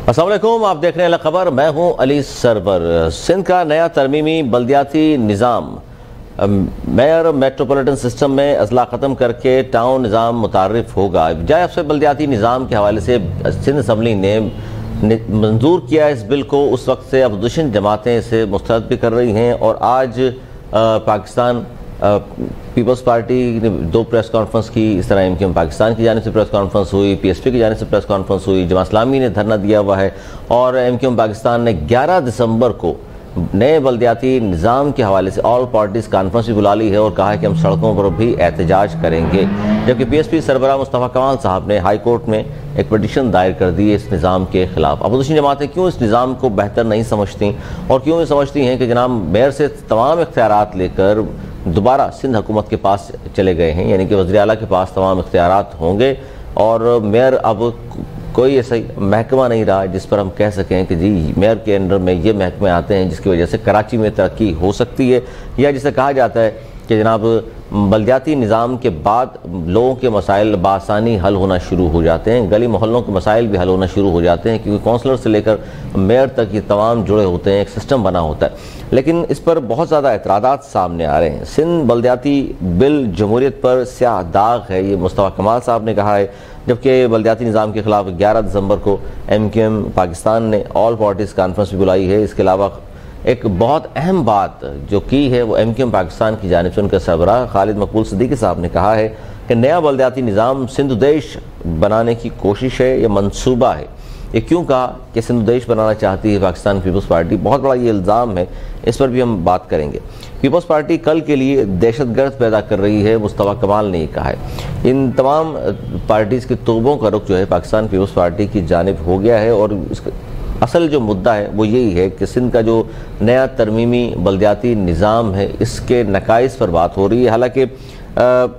अस्सलाम वालेकुम, आप देख रहे हैं खबर। मैं हूं अली सरवर। सिंध का नया तरमीमी बल्दियाती निज़ाम मेयर मेट्रोपॉलिटन सिस्टम में अजला ख़त्म करके टाउन निज़ाम मुतारिफ होगा। बजाय अफसर बल्दियाती निज़ाम के हवाले से सिंध असम्बली ने मंजूर किया इस बिल को। उस वक्त से अपोजिशन जमातें इसे मुस्तरद भी कर रही हैं और आज पाकिस्तान पीपल्स पार्टी ने 2 प्रेस कॉन्फ्रेंस की। इस तरह MQM पाकिस्तान की जानिब से प्रेस कॉन्फ्रेंस हुई, PSP की जानिब से प्रेस कॉन्फ्रेंस हुई, जमात इस्लामी ने धरना दिया हुआ है और MQM पाकिस्तान ने 11 दिसंबर को नए बल्दियाती निज़ाम के हवाले से ऑल पार्टीज़ कॉन्फ्रेंस भी बुला ली है और कहा है कि हम सड़कों पर भी एहतजाज करेंगे। जबकि PSP सरबराह मुस्तफ़ा कमाल साहब ने हाई कोर्ट में एक पिटीशन दायर कर दी है इस निज़ाम के खिलाफ। अपोजिशन जमातें क्यों इस निज़ाम को बेहतर नहीं समझती और क्यों ये समझती हैं कि जनाब मेयर से तमाम इख्तियारात लेकर दोबारा सिंध हुकूमत के पास चले गए हैं, यानी कि वज़ीर आला के पास तमाम इख्तियारात होंगे और मेयर अब कोई ऐसा महकमा नहीं रहा जिस पर हम कह सकें कि जी मेयर के अंडर में ये महकमे आते हैं जिसकी वजह से कराची में तरक्की हो सकती है, या जिसे कहा जाता है कि जनाब बल्दियाती निज़ाम के बाद लोगों के मसाइल बासानी हल होना शुरू हो जाते हैं, गली मोहल्लों के मसाइल भी हल होना शुरू हो जाते हैं, क्योंकि काउंसलर से लेकर मेयर तक ये तमाम जुड़े होते हैं, एक सिस्टम बना होता है। लेकिन इस पर बहुत ज़्यादा एतराज़ात सामने आ रहे हैं। सिंध बल्दियाती बिल जमहूरियत पर स्याह दाग है, ये मुस्तफ़ा कमाल साहब ने कहा है। जबकि बल्दियाती निज़ाम के खिलाफ 11 दिसंबर को MQM पाकिस्तान ने ऑल पार्टीज़ कॉन्फ्रेंस भी बुलाई है। इसके अलावा एक बहुत अहम बात जो की है वो MQM पाकिस्तान की जानिब से उनके सरबराह खालिद मकबूल सिद्दीकी साहब ने कहा है कि नया बल्दियाती निज़ाम सिंध देश बनाने की कोशिश है, यह मनसूबा है। ये क्यों कहा कि सिंध देश बनाना चाहती है पाकिस्तान पीपल्स पार्टी, बहुत बड़ा ये इल्ज़ाम है, इस पर भी हम बात करेंगे। पीपल्स पार्टी कल के लिए दहशतगर्द पैदा कर रही है, मुस्तफ़ा कमाल ने कहा है। इन तमाम पार्टीज़ के तोबों का रुख जो है पाकिस्तान पीपल्स पार्टी की जानिब हो गया है और असल जो मुद्दा है वो यही है कि सिंध का जो नया तरमीमी बल्दियाती निज़ाम है इसके नकाइस पर बात हो रही है। हालांकि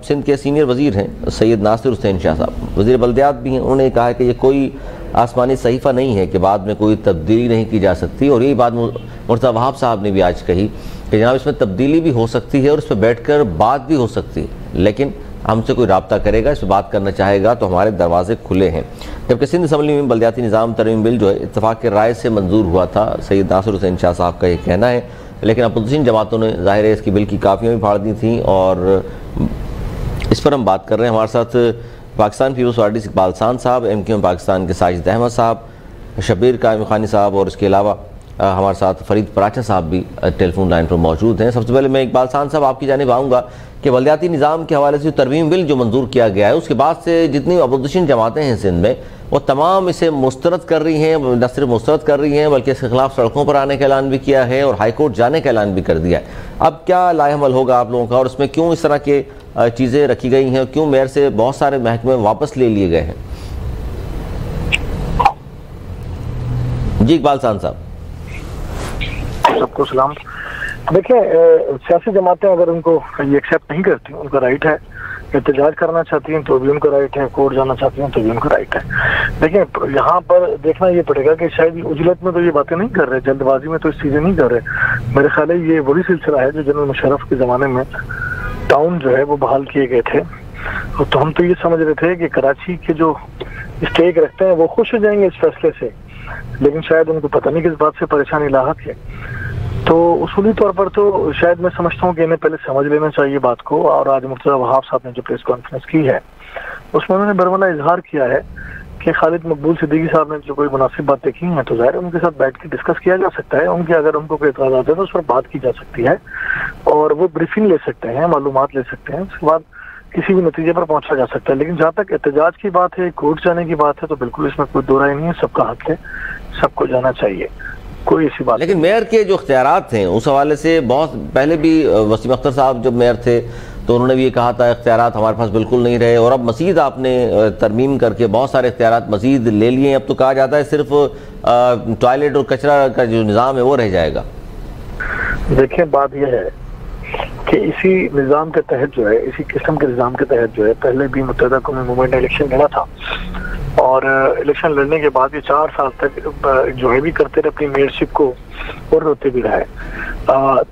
सिंध के सीनियर वज़ीर हैं सैयद नासिर हुसैन शाह साहब, वज़ीर बल्दियात भी हैं, उन्होंने कहा है कि ये कोई आसमानी सहीफ़ा नहीं है कि बाद में कोई तब्दीली नहीं की जा सकती। और यही बात मुर्तज़ा वहाब साहब ने भी आज कही कि जनाब इसमें तब्दीली भी हो सकती है और इस पर बैठ कर बात भी हो सकती है, लेकिन हमसे कोई रब्ता करेगा, इस पर बात करना चाहेगा तो हमारे दरवाजे खुले हैं। जबकि सिंध असम्बली में बल्दियाती निज़ाम तरमीम बिल जो है इत्तफाक़ के राय से मंजूर हुआ था, सैयद नासिर हुसैन शाह साहब का ये कहना है, लेकिन अपोजिशन जमातों ने ज़ाहिर है इसकी बिल की काफ़ियाँ भी फाड़ दी थी और इस पर हम बात कर रहे हैं। हमारे साथ पाकिस्तान पीपल्स पार्टी से इकबाल सांद साहब, MQM पाकिस्तान के साजिद अहमद साहब, शबीर कायम खानी साहब और इसके अलावा हमारे साथ फरीद पराचा साहब भी टेलीफोन लाइन पर मौजूद हैं। सबसे पहले मैं इकबाल सांद साहब आपकी जानिब आऊँगा कि बल्दियाती निज़ाम के हवाले से तरमीम बिल जो मंजूर किया गया है उसके बाद से जितनी अपोजिशन जमातें हैं सिंध में वो तमाम इसे मुस्तरद कर रही हैं, न सिर्फ मुस्तरद कर रही हैं बल्कि इसके खिलाफ सड़कों पर आने का ऐलान भी किया है और हाई कोर्ट जाने का ऐलान भी कर दिया है। अब क्या लाएअमल होगा आप लोगों का और इसमें क्यों इस तरह के चीज़ें रखी गई हैं, क्यों मेयर से बहुत सारे महकमे वापस ले लिए गए हैं? जी इकबाल सांद साहब। सबको सलाम। देखिए, सियासी जमातें अगर उनको ये एक्सेप्ट नहीं करती, उनका राइट है, एहतजाज करना चाहती हैं तो भी उनका राइट है, कोर्ट जाना चाहती हैं तो भी उनका राइट है। देखिए, यहाँ पर देखना ये पड़ेगा कि शायद उजलत में तो ये बातें नहीं कर रहे, जल्दबाजी में तो इस चीजें नहीं कर रहे। मेरे ख्याल है ये वही सिलसिला है जो जनरल मुशर्रफ के जमाने में टाउन जो है वो बहाल किए गए थे, तो हम तो ये समझ रहे थे कि कराची के जो स्टेक रखते हैं वो खुश हो जाएंगे इस फैसले से, लेकिन शायद उनको पता नहीं किस बात से परेशानी लाहक है। तो उसूली तौर पर तो शायद मैं समझता हूँ कि इन्हें पहले समझ लेना चाहिए बात को। और आज मुर्तज़ा वहाब साहब ने जो प्रेस कॉन्फ्रेंस की है उसमें उन्होंने बरमला इजहार किया है कि खालिद मकबूल सिद्दीकी साहब ने जो कोई मुनासिब बातें की हैं तो ज़ाहिर उनके साथ बैठ के डिस्कस किया जा सकता है। उनके अगर उनको कोई एतराज़ आते हैं तो उस पर बात की जा सकती है और वो ब्रीफिंग ले सकते हैं, मालूमात ले सकते हैं, उसके बाद किसी भी नतीजे पर पहुंचा जा सकता है। लेकिन जहाँ तक एहतजाज की बात है, कोर्ट जाने की बात है, तो बिल्कुल इसमें कोई दो राय नहीं है, सबका हक है, सबको जाना चाहिए, कोई ऐसी बात। लेकिन मेयर के जो इख्तियारात हैं उस हवाले से बहुत पहले भी वसीम अख्तर साहब जब मेयर थे तो उन्होंने भी ये कहा था इख्तियारात हमारे पास बिल्कुल नहीं रहे और अब मजीद आपने तरमीम करके बहुत सारे इख्तियारात मजीद ले लिए। अब तो कहा जाता है सिर्फ टॉयलेट और कचरा का जो निज़ाम है वो रह जाएगा। देखिए, बात यह है कि इसी निज़ाम के तहत जो है, इसी किस्म के निज़ाम के तहत जो है, पहले भी मुत्तहिदा कौमी मूवमेंट ने इलेक्शन लड़ा था और इलेक्शन लड़ने के बाद ये 4 साल तक जो है भी करते रहे अपनी मेयरशिप को और रोते भी रहे।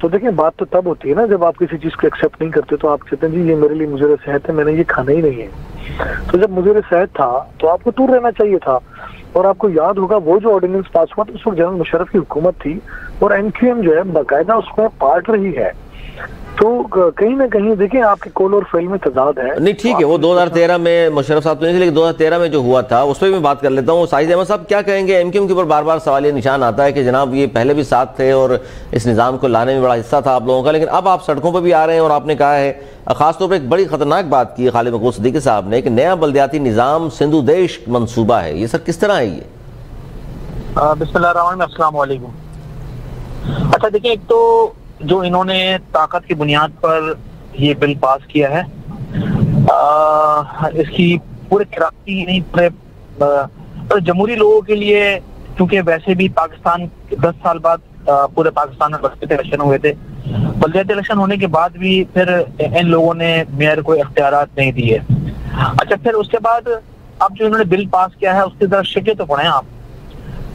तो देखिए, बात तो तब होती है ना जब आप किसी चीज़ को एक्सेप्ट नहीं करते, तो आप कहते हैं जी ये मेरे लिए मुजरे सेहत है, मैंने ये खाना ही नहीं है। तो जब मुजरे सेहत था तो आपको दूर रहना चाहिए था। और आपको याद होगा वो जो ऑर्डिनेंस पास हुआ था उस वक्त जनरल मुशर्रफ की हुकूमत थी और एनक्यूएम जो है बाकायदा उसमें पार्ट रही है। तो कहीं ना कहीं देखिए आपके कौल और फेल में तजाद है। नहीं ठीक है, वो 2013 में मुशर्रफ साहब तो नहीं थे, लेकिन 2013 में जो हुआ था उस पर भी मैं बात कर लेता हूँ। साहिद अहमद साहब क्या कहेंगे? एमक्यूएम के ऊपर बार बार सवाल ये निशान आता है कि जनाब ये पहले भी साथ थे और इस निज़ाम को लाने में बड़ा हिस्सा था आप लोगों का, लेकिन अब आप सड़कों पर भी आ रहे हैं और आपने कहा है, खासतौर पर एक बड़ी खतरनाक बात की है खालिद मकबूल सिद्दीकी साहब ने कि नया बल्दियाती निज़ाम सिंधु देश मनसूबा है। ये सर किस तरह है ये? बिस्मिल्लाहिर्रहमानिर्रहीम, अस्सलाम वालेकुम। अच्छा देखिए, एक तो जो इन्होंने ताकत की बुनियाद पर ये बिल पास किया है, इसकी पूरे कराची नहीं पूरे जमहूरी लोगों के लिए, क्योंकि वैसे भी पाकिस्तान 10 साल बाद पूरे पाकिस्तान में बल्दियाती इलेक्शन हुए थे। बल्दियाती इलेक्शन होने के बाद भी फिर इन लोगों ने मेयर को इख्तियारात नहीं दिए। अच्छा, फिर उसके बाद अब जो इन्होंने बिल पास किया है उसकी तरफ शिके तो पढ़े आप,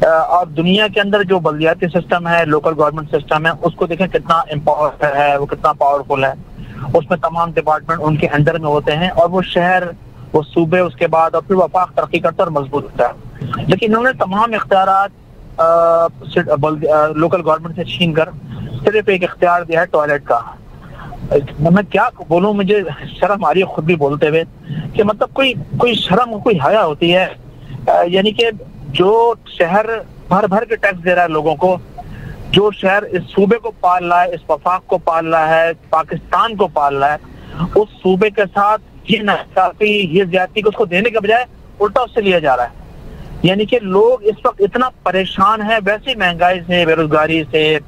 और दुनिया के अंदर जो बल्दियाती सिस्टम है, लोकल गवर्नमेंट सिस्टम है, उसको देखें कितना एम्पावर है, वो कितना पावरफुल है। उसमें तमाम डिपार्टमेंट उनके अंडर में होते हैं और वो शहर, वो सूबे, उसके बाद और फिर वफाक तरक्की करता और मजबूत होता है। लेकिन इन्होंने तमाम इख्तियारात लोकल गवर्नमेंट से छीन कर सिर्फ एक इख्तियार दिया है टॉयलेट का। मैं क्या बोलूं, मुझे शर्म आ रही है खुद भी बोलते हुए कि मतलब कोई शर्म, कोई हया होती है। यानी कि जो शहर भर भर के टैक्स दे रहा है लोगों को, जो शहर इस सूबे को पाल रहा है, इस वफाक को पाल रहा है, पाकिस्तान को पाल रहा है, उस सूबे के साथ ये नाइंसाफी, ये ज्यादती को उसको देने के बजाय उल्टा उससे लिया जा रहा है। यानी कि लोग इस वक्त इतना परेशान है, वैसी महंगाई से, बेरोजगारी से,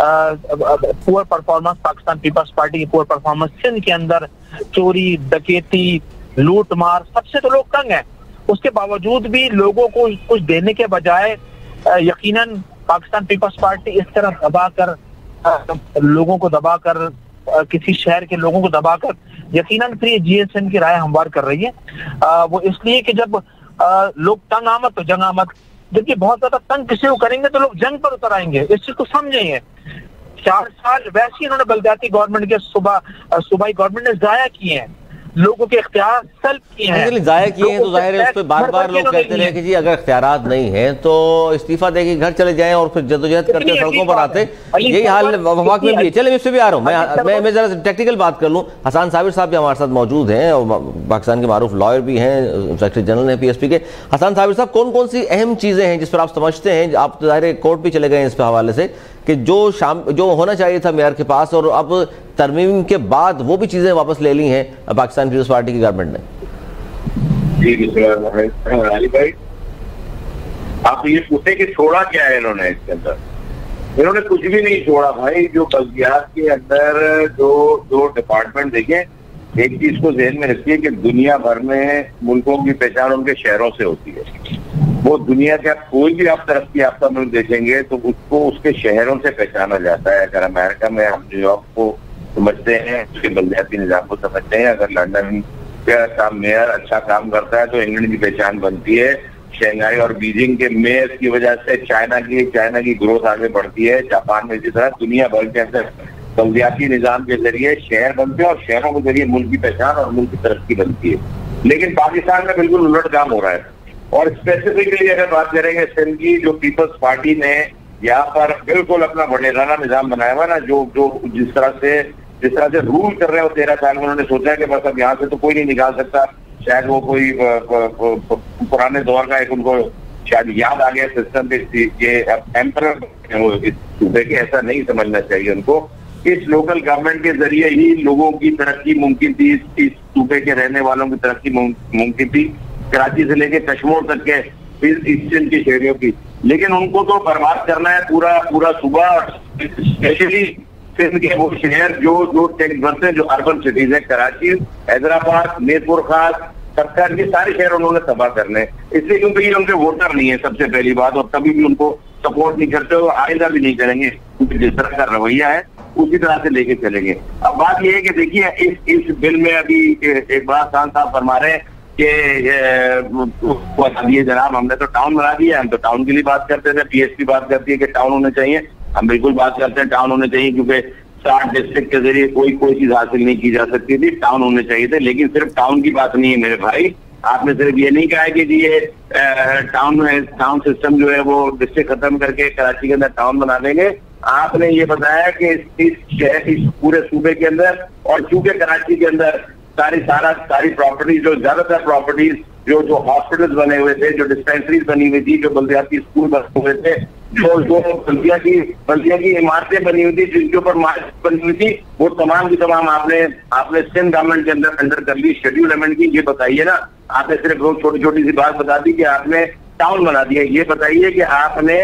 poor performance, Pakistan Peoples Party की पुअर परफॉर्मेंस, सिंध के अंदर चोरी, डकैती, लूट मार, सबसे तो लोग तंग हैं। उसके बावजूद भी लोगों को कुछ देने के बजाय यकीनन पाकिस्तान पीपल्स पार्टी इस तरह दबाकर लोगों को दबाकर, किसी शहर के लोगों को दबाकर यकीनन फिर ये GSM की राय हमवार कर रही है। वो इसलिए कि जब लोग तंग आमद तो जंग आमद। देखिए, बहुत ज्यादा तंग किसी को करेंगे तो लोग जंग पर उतर आएंगे, इस चीज को समझेंगे। 4 साल वैसे इन्होंने बल्दियाती गवर्नमेंट के सूबाई गवर्नमेंट ने जाया किए हैं, लोगों के इख्तियार सल्ब किए हैं, जाया किए हैं, तो जाहिर है उस पर बार बार लोग कहते रहे कि जी अगर इख्तियारात नहीं है तो इस्तीफा देके घर चले जाएं और फिर जद्दोजहद करके सड़कों पर आते। यही हाल वफाक में भी है। चलिए, मैं इससे भी आ रहा हूँ, मैं जरा टेक्निकल बात कर लूँ। हसन साबिर साहब भी हमारे साथ मौजूद हैं और पाकिस्तान के मारूफ लॉयर भी हैं, सेक्रेटरी जनरल हैं PSP के। हसन साबिर साहब, कौन कौन सी अहम चीज़ें हैं जिस पर आप समझते हैं, आप ज़ाहिर कोर्ट भी चले गए इस पर हवाले से, कि जो होना चाहिए था मेयर के पास और अब तरमीम के बाद वो भी चीजें वापस ले ली हैं पाकिस्तान पीपल्स पार्टी की गवर्नमेंट ने? जी अली भाई, आप ये पूछे कि छोड़ा क्या है इन्होंने इसके अंदर? इन्होंने कुछ भी नहीं छोड़ा भाई। जो बल्दियात के अंदर जो डिपार्टमेंट देखें, एक चीज को ध्यान में रखिए कि दुनिया भर में मुल्कों की पहचान उनके शहरों से होती है। वो दुनिया का कोई भी आप तरक्की याफ्ता मुल्क देखेंगे तो उसको उसके शहरों से पहचाना जाता है। अगर अमेरिका में हम न्यूयॉर्क को समझते हैं, उसके बल्दियाती निजाम को समझते हैं, अगर लंदन का मेयर अच्छा काम करता है तो इंग्लैंड की पहचान बनती है। शंघाई और बीजिंग के मेयर की वजह से चाइना की ग्रोथ आगे बढ़ती है। जापान में इसी तरह दुनिया भर के अंदर बल्दियाती निजाम के जरिए शहर बनते हैं और शहरों के जरिए मुल्क की पहचान और मुल्क की तरक्की बनती है। लेकिन पाकिस्तान में बिल्कुल उलट काम हो रहा है। और स्पेसिफिकली अगर बात करेंगे सिंध की, जो पीपल्स पार्टी ने यहाँ पर बिल्कुल अपना वडेराना निजाम बनाया हुआ ना, जो जिस तरह से रूल कर रहे हो 13 साल में, उन्होंने सोचा है कि बस अब यहाँ से तो कोई नहीं निकाल सकता। शायद वो कोई पुराने दौर का एक उनको शायद याद आ गया सिस्टम ये एम्परर सूबे के, ऐसा नहीं समझना चाहिए उनको। इस लोकल गवर्नमेंट के जरिए ही लोगों की तरक्की मुमकिन थी, इस सूबे के रहने वालों की तरक्की मुमकिन थी, कराची से लेके कश्मीर तक के ईस्टर्न की शहरियों की। लेकिन उनको तो बर्बाद करना है पूरा सूबा, स्पेशली सिंध के वो शहर जो टैक्स भरते हैं, जो अर्बन सिटीज है, कराची, हैदराबाद, मीरपुर खास, सरकार के सारे शहर उन्होंने तबाह करने। इसलिए क्योंकि ये उनके वोटर नहीं है सबसे पहली बात, और कभी भी उनको सपोर्ट नहीं करते और आइंदा भी नहीं करेंगे, क्योंकि जिस तरह का रवैया है उसी तरह से लेके चलेंगे। अब बात यह है कि देखिए इस बिल में अभी एक बड़ा खान साहब फरमा रहे हैं कि ये जनाब हमने तो टाउन बना दिया, हम तो टाउन के लिए बात करते थे, PSP बात करती है कि टाउन होने चाहिए, हम बिल्कुल बात करते हैं टाउन होने चाहिए, क्योंकि 60 डिस्ट्रिक्ट के जरिए कोई चीज हासिल नहीं की जा सकती थी, टाउन होने चाहिए थे। लेकिन सिर्फ टाउन की बात नहीं है मेरे भाई, आपने सिर्फ ये नहीं कहा है कि जी ये टाउन सिस्टम जो है वो डिस्ट्रिक्ट खत्म करके कराची के अंदर टाउन बना देंगे। आपने ये बताया कि इस पूरे सूबे के अंदर और चूंकि कराची के अंदर सारी प्रॉपर्टीज, जो ज्यादातर प्रॉपर्टीज जो हॉस्पिटल्स बने हुए थे, जो डिस्पेंसरीज बनी हुई थी, जो बल्दियाती स्कूल बने हुए थे, जो बल्दिया की इमारतें बनी हुई थी, जिनके ऊपर मार्केट बनी हुई थी, वो तमाम की तमाम आपने सिंध गवर्नमेंट के अंदर कर ली, शेड्यूल अमेंड की। ये बताइए ना, आपने सिर्फ वो छोटी छोटी सी बात बता दी कि आपने टाउन बना दिया। ये बताइए कि आपने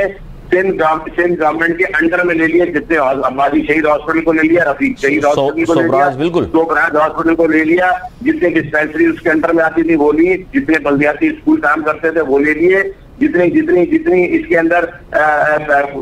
सिंध गवर्नमेंट के अंडर में ले लिया, जितने अब्बासी शहीद हॉस्पिटल को ले लिया, रफीक शहीद हॉस्पिटल को ले लिया, सोबराज हॉस्पिटल को ले लिया, जितने डिस्पेंसरी उसके अंडर में आती थी वो ली, जितने बल्दियाती स्कूल काम करते थे वो ले लिए, जितनी इसके अंदर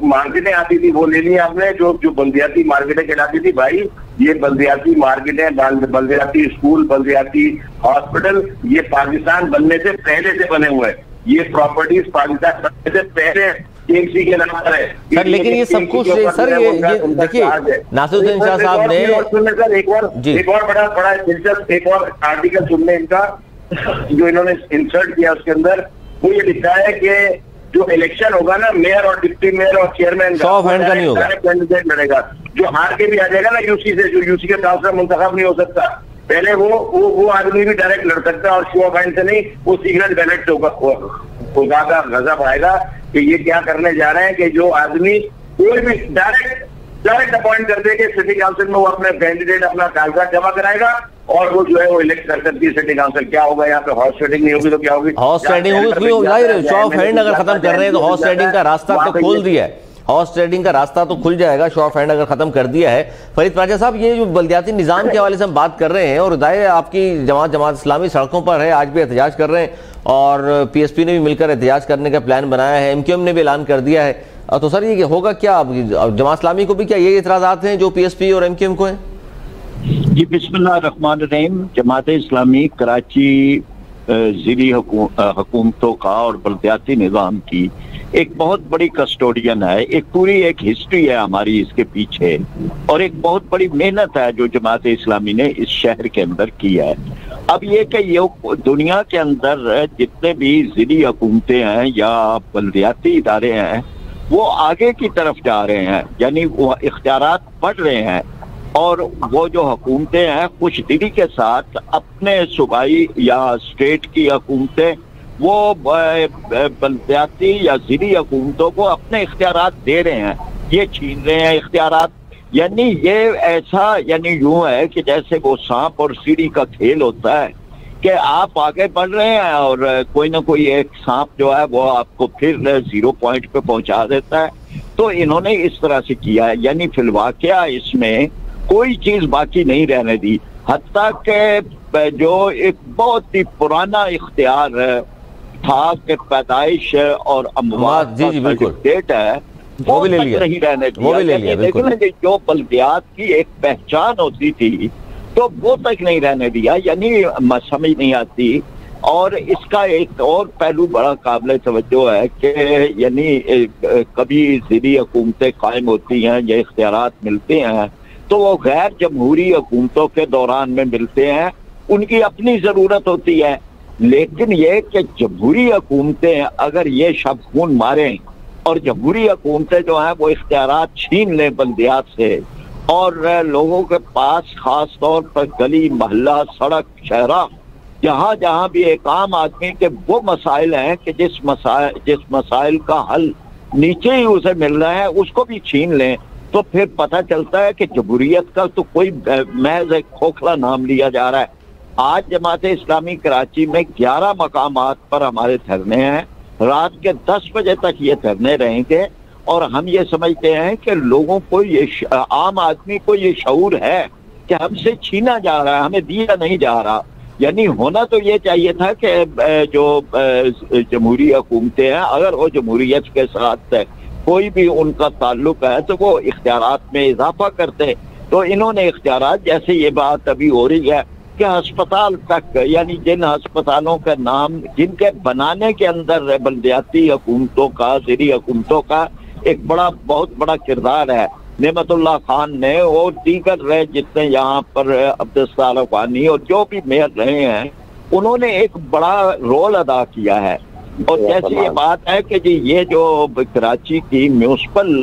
मार्केटें आती थी वो ले ली आपने, जो बल्दियाती मार्केटें कहलाती थी। भाई ये बल्दियाती मार्केटें, बल्दियाती स्कूल, बल्दियाती हॉस्पिटल, ये पाकिस्तान बनने से पहले से बने हुए हैं। ये प्रॉपर्टीज पाकिस्तान बनने से पहले टीएमसी के नाम पर है सर। लेकिन ये सब कुछ सर, ये देखिए नासिरुद्दीन शाह साहब ने सर एक और बड़ा दिलचस्प एक और आर्टिकल सुनने इनका जो इन्होंने इंसर्ट किया, उसके अंदर वो ये लिखा है कि जो इलेक्शन होगा ना मेयर और डिप्टी मेयर और चेयरमैन का, 100 का नहीं होगा, कैंडिडेट लड़ेगा। जो हार के भी आ जाएगा ना यूसी से, जो यूसी के काउंसलर मुंतखब नहीं हो सकता, पहले वो आदमी भी डायरेक्ट लड़ सकता है और शो ऑफ हैंड से नहीं, वो सीक्रेट बैलेट से होगा। गजब आएगा कि ये क्या करने जा रहे हैं कि जो आदमी कोई भी डायरेक्ट अपॉइंट कर दे के सिटी काउंसिल में वो अपने कैंडिडेट अपना कागजात जमा कराएगा और वो जो है वो इलेक्ट कर सकती है सिटी काउंसिल। क्या होगा यहाँ पे? हॉर्स ट्रेडिंग नहीं होगी तो क्या होगी? हॉर्स ट्रेडिंग होगी, क्यों? शो ऑफ हैंड अगर खत्म कर रहे हैं तो हॉर्स ट्रेडिंग का रास्ता तो खोल दिया है, हॉर्स ट्रेडिंग का रास्ता तो खुल जाएगा, शो ऑफ हैंड अगर खत्म कर दिया है। फरीद पाचा साहब, ये जो बल्दियाती निजाम के हवाले से हम बात कर रहे हैं, और जाहिर है आपकी जमात इस्लामी सड़कों पर है, आज भी एहतजाज कर रहे हैं, और पीएसपी ने भी मिलकर एहतजाज करने का प्लान बनाया है, एमक्यूएम ने भी ऐलान कर दिया है। तो सर ये होगा क्या? जमात इस्लामी को भी क्या ये इतराज़ात हैं जो पीएसपी और एमक्यूएम को हैं? जी बिस्मिल्लाह रहमान रहीम। जमात इस्लामी कराची ज़िली हुकूमतों का और बल्दियाती निज़ाम की एक बहुत बड़ी कस्टोडियन है, एक पूरी एक हिस्ट्री है हमारी इसके पीछे, और एक बहुत बड़ी मेहनत है जो जमात इस्लामी ने इस शहर के अंदर की है। अब ये कि ये दुनिया के अंदर जितने भी ज़िली हुकूमतें हैं या बल्दियाती इदारे हैं वो आगे की तरफ जा रहे हैं, यानी वो इख्तियारात बढ़ रहे हैं, और वो जो हुकूमतें हैं खुश दिली के साथ अपने सूबाई या स्टेट की हुकूमतें वो बल्दियाती या ज़िली हुकूमतों को अपने इख्तियारात दे रहे हैं, ये छीन रहे हैं इख्तियारात। यानी ये ऐसा, यानी यूं है कि जैसे वो सांप और सीढ़ी का खेल होता है कि आप आगे बढ़ रहे हैं और कोई ना कोई एक सांप जो है वो आपको फिर 0 पॉइंट पे पहुंचा देता है। तो इन्होंने इस तरह से किया है, यानी फिलवाकिया इसमें कोई चीज बाकी नहीं रहने दी, हत्ता के जो एक बहुत ही पुराना इख्तियार था कि पैदाइश और अमवात का डेट है वो भी ले लिया, नहीं रहने दिया। लेकिन जो बल्दियात की एक पहचान होती थी तो वो तक नहीं रहने दिया, यानी समझ नहीं आती। और इसका एक और पहलू बड़ा काबिल तवज्जो है कि यानी कभी ज़िली हुकूमतें कायम होती हैं या इख्तियारात मिलते हैं तो वो गैर जमहूरी हुकूमतों के दौरान में मिलते हैं, उनकी अपनी ज़रूरत होती है। लेकिन ये कि जमहूरी हुकूमतें अगर ये शब खून मारें और जमहूरी हुकूमतें जो हैं वो इख्तियारात छीन लें बल्दियात से, और लोगों के पास खास तौर पर गली मोहल्ला सड़क शहरा जहाँ जहाँ भी एक आम आदमी के वो मसाइल हैं कि जिस मसाइल का हल नीचे ही उसे मिल रहा है उसको भी छीन लें, तो फिर पता चलता है कि जमहूरियत का तो कोई महज एक खोखला नाम लिया जा रहा है। आज जमात इस्लामी कराची में 11 मकामात पर हमारे धरने हैं, रात के 10 बजे तक ये धरने रहेंगे, और हम ये समझते हैं कि लोगों को ये आम आदमी को ये शऊर है कि हमसे छीना जा रहा है, हमें दिया नहीं जा रहा। यानी होना तो ये चाहिए था कि जो जमहूरी हुकूमतें हैं अगर वो जमहूरियत के साथ कोई भी उनका ताल्लुक है तो वो इख्तियारात में इजाफा करते। तो इन्होंने इख्तियारात, जैसे ये बात अभी हो रही है कि अस्पताल तक, यानी जिन अस्पतालों का नाम जिनके बनाने के अंदर बल्दियाती हुकूमतों का, ज़िली हुकूमतों का एक बहुत बड़ा किरदार है। नेमतुल्लाह खान ने और दीगर रहे जितने यहाँ पर अब्दुस्तार अफगानी और जो भी मेयर रहे हैं उन्होंने एक बड़ा रोल अदा किया है। और जैसे ये बात है कि जी ये जो कराची की म्यूनिसिपल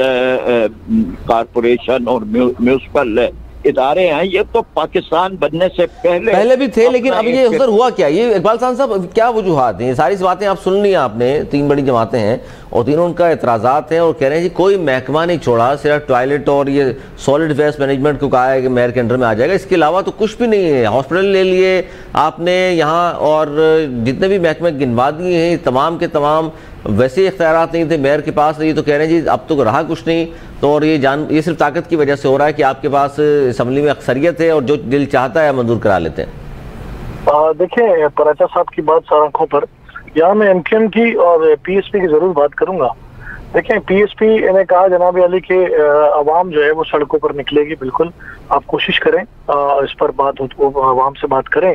कॉरपोरेशन और म्यूनिसिपल इदारे हैं, ये तो पाकिस्तान बनने से पहले भी थे, लेकिन अब ये उधर हुआ क्या? ये इकबाल साहब क्या वजूहात हैं? ये सारी बातें आप सुन ली आपने, 3 बड़ी जमातें हैं और तीनों उनका एतराज़ात हैं और कह रहे हैं जी कोई महकमा नहीं छोड़ा, सिर्फ टॉयलेट और ये सॉलिड वेस्ट मैनेजमेंट को कहा है कि मेयर के अंडर में आ जाएगा, इसके अलावा तो कुछ भी नहीं है। हॉस्पिटल ले लिए आपने यहाँ और जितने भी महकमे गिनवा दिए हैं तमाम के तमाम वैसे इख्तियारात नहीं थे मेयर के पास। ये तो कह रहे हैं जी अब तो रहा कुछ नहीं, तो और ये सिर्फ ताकत की वजह से हो रहा है कि आपके पास असम्बली में अक्सरियत है और जो दिल चाहता है मंजूर करा लेते हैं। देखिए पराचा साहब की बात सार आंखों पर, यहाँ मैं एमकेएम की और पीएसपी की जरूर बात करूंगा। देखें पीएसपी ने कहा जनाब अली के अवाम जो है वो सड़कों पर निकलेगी, बिल्कुल आप कोशिश करें इस पर बात अवाम से बात करें,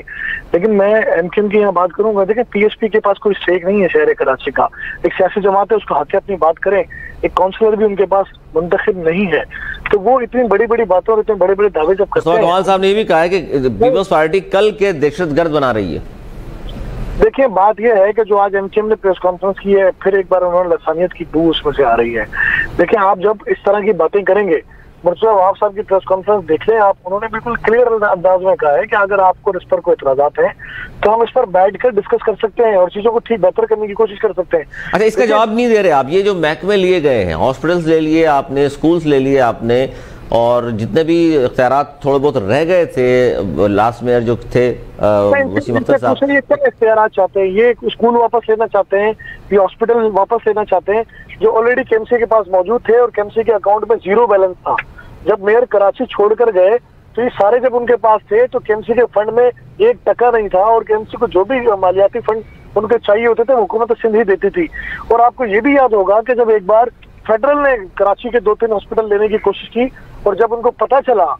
लेकिन मैं एमकेएम की यहाँ बात करूंगा। देखें पीएसपी के पास कोई स्टेक नहीं है शहर कराची का, एक सियासी जमात है, उसको हक अपनी बात करें, एक काउंसलर भी उनके पास मुंतखब नहीं है, तो वो इतनी बड़ी बड़ी बातों और इतने बड़े बड़े दावे जब करते हैं। कमाल साहब ने भी कहा है कि पीपल्स पार्टी कल के दहशतगर्द बना रही है। देखिए बात यह है कि जो आज एमकेएम ने प्रेस कॉन्फ्रेंस की है, फिर एक बार उन्होंने लसानियत की बू उसमें से आ रही है। देखिए आप जब इस तरह की बातें करेंगे, मुर्तजा वहाब साहब की प्रेस कॉन्फ्रेंस देख लें आप, उन्होंने बिल्कुल क्लियर अंदाज में कहा है कि अगर आपको इस पर कोई एतराज़ात हैं तो हम इस पर बैठकर डिस्कस कर सकते हैं और चीजों को ठीक बेहतर करने की कोशिश कर सकते हैं। अच्छा, इसका जवाब नहीं दे रहे आप। ये जो महकमे लिए गए हैं, हॉस्पिटल्स ले लिए आपने, स्कूल्स ले लिए आपने, और जितने भी इख्तियारात थोड़े बहुत रह गए थे लास्ट मेयर जो थे वसीम अख्तर साहब, ये क्या इख्तियारात चाहते हैं? ये स्कूल वापस लेना चाहते हैं, ये हॉस्पिटल वापस लेना चाहते हैं जो ऑलरेडी केएमसी के पास मौजूद थे और केएमसी के अकाउंट में 0 बैलेंस था। जब मेयर कराची छोड़कर गए तो ये सारे जब उनके पास थे तो केएमसी के फंड में 1 टका नहीं था और केएमसी को जो भी मालियाती फंड उनके चाहिए होते थे हुकूमत सिंध ही देती थी। और आपको ये भी याद होगा कि जब एक बार फेडरल ने कराची के 2-3 हॉस्पिटल लेने की कोशिश की और जब उनको पता चला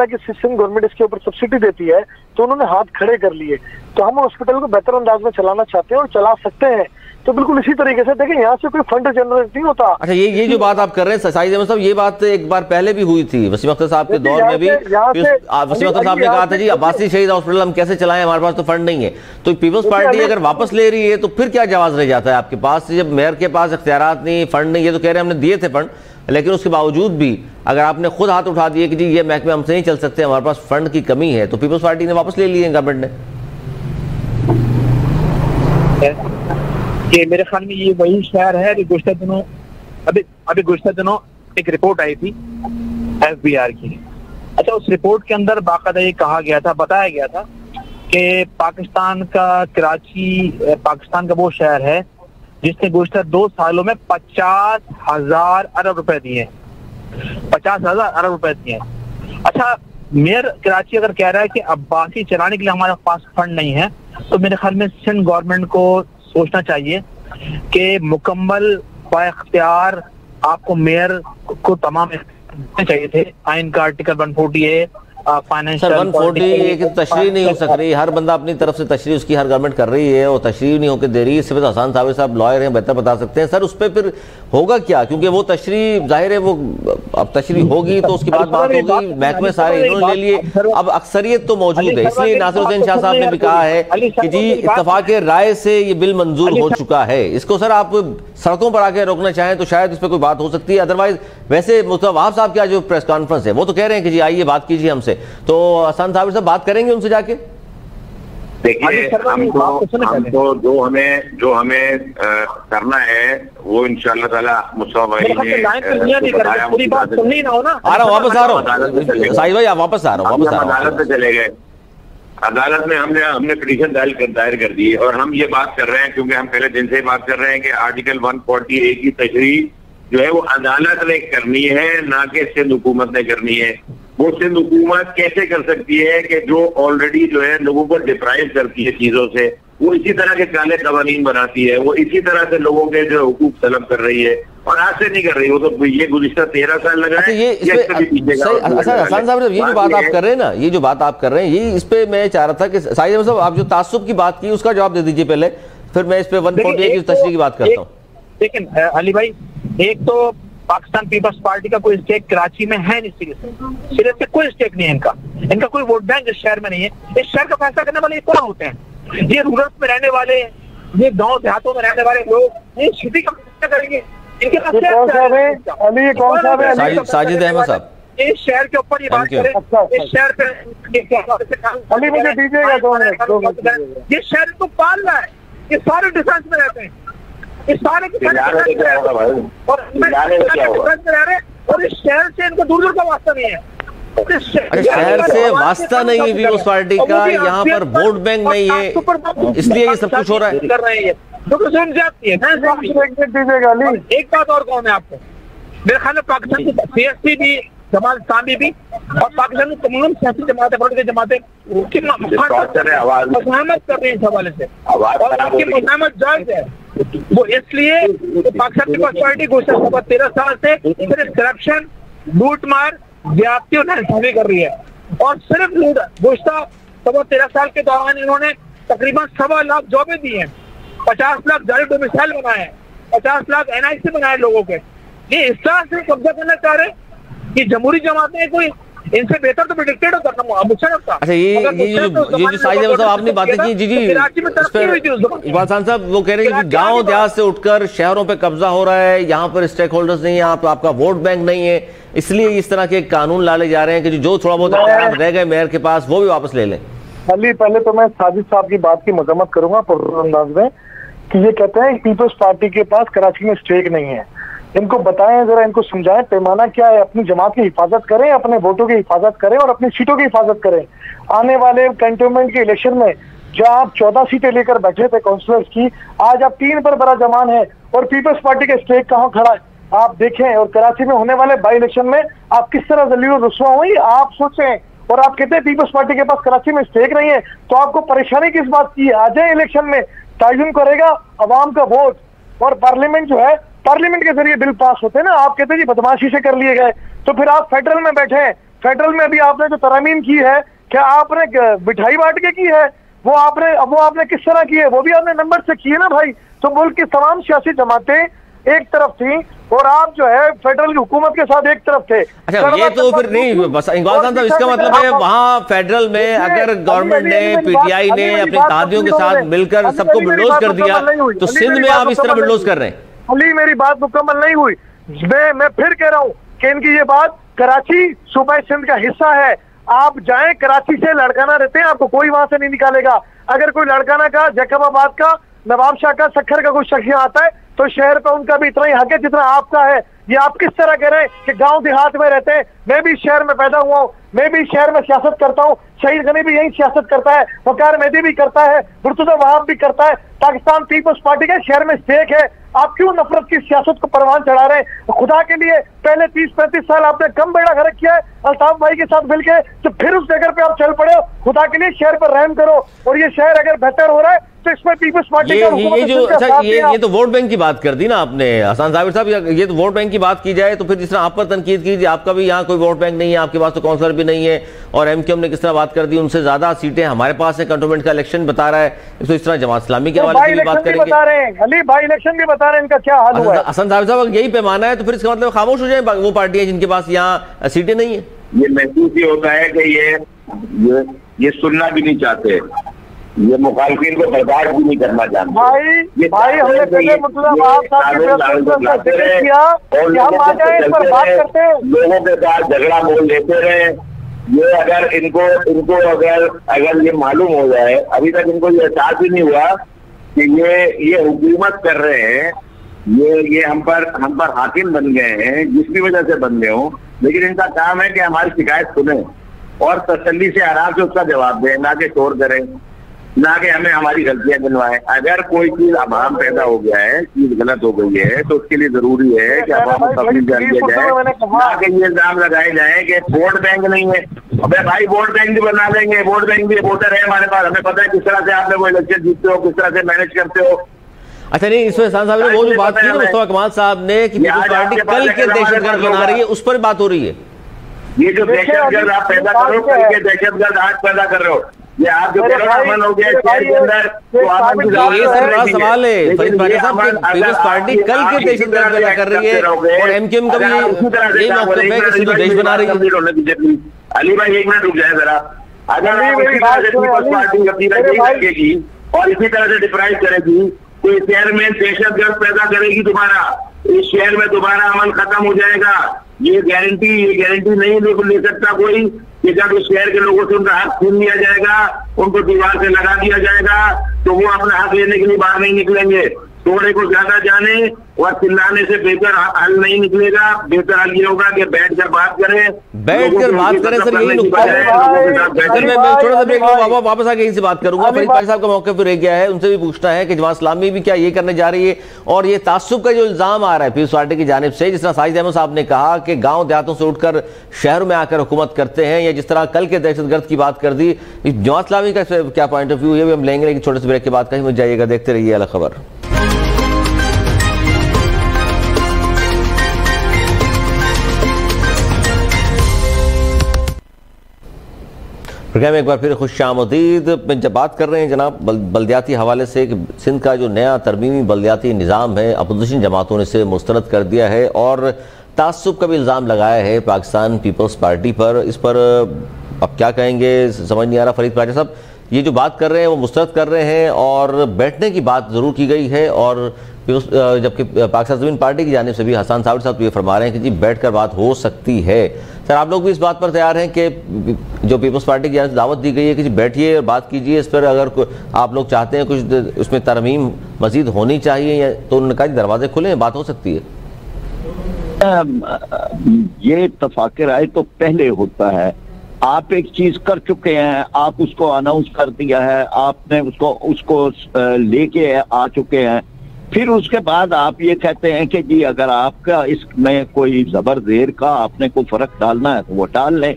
कि सिंध गवर्नमेंट इसके ऊपर सब्सिडी देती है तो उन्होंने हाथ खड़े कर लिए। तो हम हॉस्पिटल को बेहतर अंदाज में चलाना चाहते हैं और चला सकते हैं, तो बिल्कुल इसी तरीके से देखें यहाँ से कोई फंड जनरेट नहीं होता। अच्छा, ये जो बात आप कर रहे हैं साहिद अहमद साहब, ये बात एक बार पहले भी हुई थी वसीम अख्तर साहब के दौर में भी। वसीम अख्तर साहब ने कहा था जी अब्बासी शहीद हॉस्पिटल हम कैसे चलाएं, हमारे पास तो फंड नहीं है। तो पीपल्स पार्टी अगर वापस ले रही है तो फिर क्या जवाब रह जाता है आपके पास? जब मेयर के पास इख्तियारात नहीं, फंड नहीं, ये तो कह रहे हैं हमने दिए थे फंड, लेकिन उसके बावजूद भी अगर आपने खुद हाथ उठा दिए कि जी ये महकमे हमसे नहीं चल सकते, हमारे पास फंड की कमी है, तो पीपल्स पार्टी ने वापस ले लिए गवर्नमेंट ने। कि मेरे ख्याल में ये वही शहर है कि गुज़श्ता दिनों एक रिपोर्ट आई थी FBI की। अच्छा, उस रिपोर्ट के अंदर बाकायदा ये कहा गया था, बताया गया था कि पाकिस्तान का कराची पाकिस्तान का वो शहर है जिसने गुज़श्ता 2 सालों में 50,000 अरब रुपए दिए, 50,000 अरब रुपए दिए। अच्छा, मेयर कराची अगर कह रहा है कि अब्बासी चलाने के लिए हमारे पास फंड नहीं है, तो मेरे ख्याल में सिंध गवर्नमेंट को सोचना चाहिए कि मुकम्मल बाइख्तियार आपको मेयर को तमाम देने चाहिए थे। आइन का आर्टिकल 140A फाइनेंशियल 140 की तशरीह नहीं हो सक रही, हर बंदा अपनी तरफ से तशरीह उसकी हर गवर्नमेंट कर रही है और तशरीह नहीं होकर दे रही है। सिर्फ हसन साहब लॉयर हैं, बेहतर बता सकते हैं सर उस पर फिर होगा क्या, क्योंकि वो तशरीह जाहिर है वो अब तशरीह होगी तो उसकी बात होगी। महकमे सारे इन्होंने ले लिए, अब अक्सरियत तो मौजूद है, इसलिए नासिरुद्दीन शाह साहब ने भी कहा है कि जी इत्तफाक राय से ये बिल मंजूर हो चुका है। इसको सर आप सड़कों पर आके रोकना चाहें तो शायद इस पर कोई बात हो सकती है, अदरवाइज वैसे मुर्तजा वहाब साहब का जो प्रेस कॉन्फ्रेंस है वो तो कह रहे हैं कि जी आइए बात कीजिए हमसे, तो हसन साहब से बात करेंगे उनसे जाके। देखिए हमको जो हमें करना है वो इंशाअल्लाह ताला मुस्तफा भाई ने पूरी बात सुननी ना हो ना। वापस आ रहा हूँ साहिद भाई, आप वापस आ रहा हूँ। अदालत में चले गए, अदालत में हमने पिटीशन दायर कर दी है और हम ये बात कर रहे हैं क्योंकि हम पहले दिन से बात कर रहे हैं कि आर्टिकल 140A की तशरीह जो है वो अदालत ने करनी है, ना कि सिंध हुकूमत ने करनी है। वो सिंध हुकूमत कैसे कर सकती है कि जो ऑलरेडी जो है लोगों को डिप्राइव करती है चीजों से, वो इसी तरह के काले कवानीन बनाती है, वो इसी तरह से लोगों के जो हुकूक तलब कर रही है और आज से नहीं कर रही। वो तो ये गुज़िश्ता 13 साल लगा है। हसन साहब ये जो बात आप कर रहे हैं ना, ये जो बात आप कर रहे हैं, ये इस पे मैं चाह रहा था कि साहिद साहब आप जो तासुब की बात की उसका जवाब दे दीजिए पहले, फिर मैं इस पे 140 की तशरीह की बात करता हूँ। लेकिन अली भाई, एक तो पाकिस्तान पीपल्स पार्टी का कोई स्टेक कराची में है नहीं, सिरे से कोई स्टेक नहीं है इनका कोई वोट बैंक इस शहर में नहीं है। इस शहर का फैसला करने वाले कौन होते हैं? ये रूरल में रहने वाले, ये गांव देहातों में रहने वाले लोग, ये सिटी का फैसला करेंगे। इनके पास साजिद अहमद साहब इस शहर के ऊपर ये बात करें, इस शहर पे ये शहर को पाल रहा है, ये सारे डिफेंस में रहते हैं, इस सारे के सारे और इस शहर से इनको दूर दूर का वास्ता नहीं है। शहर से वास्ता नहीं है पीपल्स पार्टी का, यहाँ पर वोट बैंक नहीं है, इसलिए ये सब कुछ हो रहा है। कर रहे हैं एक बात और कहूँ मैं आपको, मेरे ख्याल में पाकिस्तान की CSP भी, जमात इस्लामी भी और पाकिस्तान की तमाम सियासी जमातें, पॉलिटिकल जमातें मज़ाहमत कर रही है इस हवाले से, और आपकी मज़ाहमत जायज़ है। वो इसलिए पाकिस्तान पीपल्स पार्टी गुज़श्ता 13 साल से सिर्फ करप्शन, लूट मार, ज्यादती और नाइंसाफी कर रही है, और सिर्फ गुज़श्ता 13 साल के दौरान इन्होंने तकरीबन 1.25 लाख जॉबें दी हैं, 50 लाख जारी डोमिसाइल बनाए हैं, 50 लाख NIC बनाए लोगों के। ये इस तरह से कब्जा करना चाह रहे कि जमहूरी जमातें कोई इनसे बेहतर तो डिक्टेट करना मुझे लगता। अच्छा, ये जो साहिद अहमद साहब आपने बातें की, जी इकबाल खान साहब वो कह रहे हैं कि गांव देहात से उठकर शहरों पे कब्जा हो रहा है, यहाँ पर स्टेक होल्डर्स नहीं है, आपका वोट बैंक नहीं है, इसलिए इस तरह के कानून लाले जा रहे हैं कि जो थोड़ा बहुत रह गए मेयर के पास वो भी वापस ले लें। अली, पहले तो मैं साजिद साहब की बात की मजम्मत करूंगा अंदाज में कि ये कहते हैं पीपल्स पार्टी के पास कराची में स्टेक नहीं है। इनको बताएं, जरा इनको समझाएं पैमाना क्या है, अपनी जमात की हिफाजत करें, अपने वोटों की हिफाजत करें और अपनी सीटों की हिफाजत करें। आने वाले कंटोनमेंट के इलेक्शन में जहां आप 14 सीटें लेकर बैठे थे काउंसिलर्स की, आज आप 3 पर बड़ा जमान है और पीपल्स पार्टी का स्टेक कहां खड़ा है आप देखें। और कराची में होने वाले बाई इलेक्शन में आप किस तरह जलील रुस्वा हुई आप सोचें। और आप कहते हैं पीपल्स पार्टी के पास कराची में स्टेक नहीं है, तो आपको परेशानी किस बात की है? आ जाए इलेक्शन में, तयन करेगा अवाम का वोट, और पार्लियामेंट जो है, पार्लियामेंट के जरिए बिल पास होते हैं ना। आप कहते हैं जी बदमाशी से कर लिए गए, तो फिर आप फेडरल में बैठे हैं, फेडरल में अभी आपने जो तरमीम की है, क्या आपने मिठाई बांट के की है? वो आपने किस तरह की है? वो भी आपने नंबर से की है ना भाई। तो मुल्क की तमाम सियासी जमातें एक तरफ थी और आप जो है फेडरल की हुकूमत के साथ एक तरफ थे। अच्छा, ये तो फिर नहीं बस इकबाल खान साहब, इसका मतलब है वहाँ फेडरल में अगर गवर्नमेंट ने, PTI ने अपने तादियों के साथ मिलकर सबको बुलडोज कर दिया, तो सिंध में आप इस तरह बुलडोज कर रहे हैं। अली, मेरी बात मुकम्मल नहीं हुई। मैं फिर कह रहा हूँ कि इनकी ये बात, कराची सूबा सिंध का हिस्सा है। आप जाएं, कराची से लड़काना रहते हैं, आपको कोई वहां से नहीं निकालेगा। अगर कोई लड़काना का, जैकबाबाद का, नवाब शाह का, सखर का कोई शख्स आता है तो शहर पे उनका भी इतना ही हक है जितना आपका है। ये आप किस तरह कह रहे हैं कि गांव देहात में रहते हैं? मैं भी शहर में पैदा हुआ हूँ, मैं भी शहर में सियासत करता हूँ, शहीद गनी भी यही सियासत करता है, वकार मेहदी भी करता है, मुर्तजा वहाब भी करता है। पाकिस्तान पीपल्स पार्टी का शहर में स्टेक है। आप क्यों नफरत की सियासत को परवान चढ़ा रहे हैं? खुदा के लिए पहले 30-35 साल आपने कम बेड़ा गर्क किया है अल्ताफ भाई के साथ मिलकर, तो फिर उस जगह पे आप चल पड़े हो। खुदा के लिए शहर पर रहम करो, और ये शहर अगर बेहतर हो रहा है तो इसमें पीपल्स पार्टी का ये तो वोट बैंक की बात कर दी ना आपने हसन साहब, ये तो वोट बैंक की बात की जाए तो फिर जिस तरह आप पर तनकीद कीजिए, आपका भी यहाँ कोई वोट बैंक नहीं है, आपके पास तो काउंसलर भी नहीं है, और MQM ने किस तरह बात कर दी, उनसे ज्यादा सीटें हमारे पास है, कंटोनमेंट का इलेक्शन बता रहा है, तो इस तरह जमात इस्लामी के हवाले से भी बात करेंगे। अली, बाई इलेक्शन भी बता रहे हैं, इनका क्या हाल हुआ है? हसन साहब, यही पैमाना है तो फिर इसका मतलब खामोश हो जाए वो पार्टियां जिनके पास यहाँ सीटें नहीं है। ये महसूस ही होता है कि ये सुनना भी नहीं चाहते, ये मुखालफिन को बर्दाश्त भी नहीं करना चाहते। भाई हमने पहले मतलब आप लोगों के साथ झगड़ा बोल लेते रहे। ये अगर इनको अगर ये मालूम हो जाए, अभी तक इनको ये एहसास ही नहीं हुआ कि ये हुकूमत कर रहे हैं, ये हम पर हाकिम बन गए हैं, जिसकी वजह से बन गए हों, लेकिन इनका काम है कि हमारी शिकायत सुने और तसल्ली से आराम से उसका जवाब दें, ना कि शोर करें, ना कि हमें हमारी गलतियां गिनवाएं। अगर कोई चीज अभाम पैदा हो गया है, चीज गलत हो गई है, तो उसके लिए जरूरी है कि अभाम को तब्दील कर दिया जाए, ना कि ये इल्जाम लगाए जाए कि वोट बैंक नहीं है। अबे भाई, वोट बैंक भी बना देंगे, वोट बैंक भी वोटर है हमारे पास, हमें पता है किस तरह से आपने वो इलेक्शन जीतते हो, किस तरह से मैनेज करते हो। अच्छा, नहीं, इसमें हसन साहब ने वो जो बात की ना मुस्तफा कमाल साहब ने कि पीपल्स पार्टी कल के दहशतगर्द बना रही है, उस पर बात हो रही है। ये जो दहशतगर्द आप पैदा करो, कल के दहशतगर्द आज पैदा कर रहे हो। ये आप जो अमन हो गया शहर के अंदर, तो ये सर बड़ा सवाल है फरीद पाटिल साहब कि पीपल्स पार्टी कल के दहशतगर्द पैदा कर रही है और एमक्यूएम का भी यही मौक़िफ़ है कि इसको देश बना रही है। अली भाई एक मिनट रुक जाए जरा। अगर पीपल्स पार्टी अपनी रखेगी और इसी तरह से डिप्राइव करेगी तो इस शहर में दहशतगर्द पैदा करेगी दोबारा, इस शहर में दोबारा अमन खत्म हो जाएगा। ये गारंटी नहीं ले सकता कोई कि जब इस शहर के लोगों से उनका हक छीन लिया जाएगा, उनको दीवार से लगा दिया जाएगा, तो वो अपना हक लेने के लिए बाहर नहीं निकलेंगे। थोड़े को ज्यादा जाने और चिल्लाने से बेहतर हल नहीं निकलेगा। बेहतर हल ये होगा कि बैठकर बात करें सर यही नुकता है। मैं थोड़ा सा ब्रेक लूंगा, वापस आके इनसे बात करूंगा। फरीद पाटिल साहब का मौक़िफ़ रह गया है, उनसे भी पूछना है कि जमात इस्लामी भी क्या ये करने जा रही है, और ये तासुब का जो इल्जाम आ रहा है पीपल्स पार्टी की जानिब से, जिस तरह साजिद अहमद साहब ने कहा कि गांव देहातों से उठकर शहरों में आकर हुकूमत करते हैं, या जिस तरह कल के दहशतगर्द की बात कर दी, जमात इस्लामी का क्या पॉइंट ऑफ व्यू है, ये भी हम लेंगे, लेकिन छोटे से ब्रेक के बाद कहीं मत जाइएगा, देखते रहिए अल खबर। प्रोग्राम एक बार फिर खुशामदीद। जब बात कर रहे हैं जनाब बल्दियाती हवाले से कि सिंध का जो नया तरमीमी बल्दियाती निज़ाम है अपोजिशन जमातों ने इसे मुस्तरद कर दिया है और तासुब का भी इल्ज़ाम लगाया है पाकिस्तान पीपल्स पार्टी पर। इस पर अब क्या कहेंगे समझ नहीं आ रहा। फरीद पाटिल साहब ये जो बात कर रहे हैं वो मुस्तरद कर रहे हैं और बैठने की बात ज़रूर की गई है, और जबकि पाकिस्तान ज़मीन पार्टी की जानिब से भी हसन सावरी साहब ये फरमा रहे हैं कि जी बैठकर बात हो सकती है। सर आप लोग भी इस बात पर तैयार हैं कि जो पीपल्स पार्टी की जानिब से दावत दी गई है कि जी बैठिए और बात कीजिए इस पर, अगर आप लोग चाहते हैं कुछ उसमें तरमीम मजीद होनी चाहिए, या तो उन्होंने कहा दरवाजे खुले हैं, बात हो सकती है। ये इत्तफाक राय तो पहले होता है। आप एक चीज कर चुके हैं, आप उसको अनाउंस कर दिया है, आपने उसको लेके आ चुके हैं, फिर उसके बाद आप ये कहते हैं कि जी अगर आपका इसमें कोई जबर देर का आपने कोई फर्क डालना है तो वो डाल लें,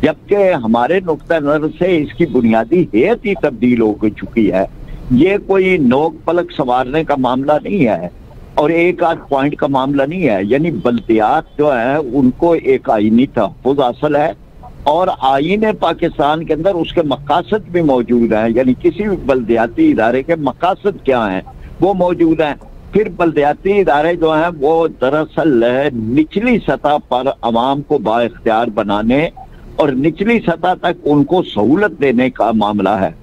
जबकि हमारे नुक्ता नजर से इसकी बुनियादी हैत ही तब्दील हो चुकी है। ये कोई नोक पलक संवारने का मामला नहीं है और एक आध पॉइंट का मामला नहीं है। यानी बल्दियात जो है उनको एक आईनी तहफ़्फ़ुज़ हासिल है और आईन पाकिस्तान के अंदर उसके मकासद भी मौजूद हैं। यानी किसी भी बल्दियाती इदारे के मकासद क्या हैं वो मौजूद हैं। फिर बल्दियाती इदारे जो हैं वो दरअसल निचली सतह पर अवाम को बाइख्तियार बनाने और निचली सतह तक उनको सहूलत देने का मामला है।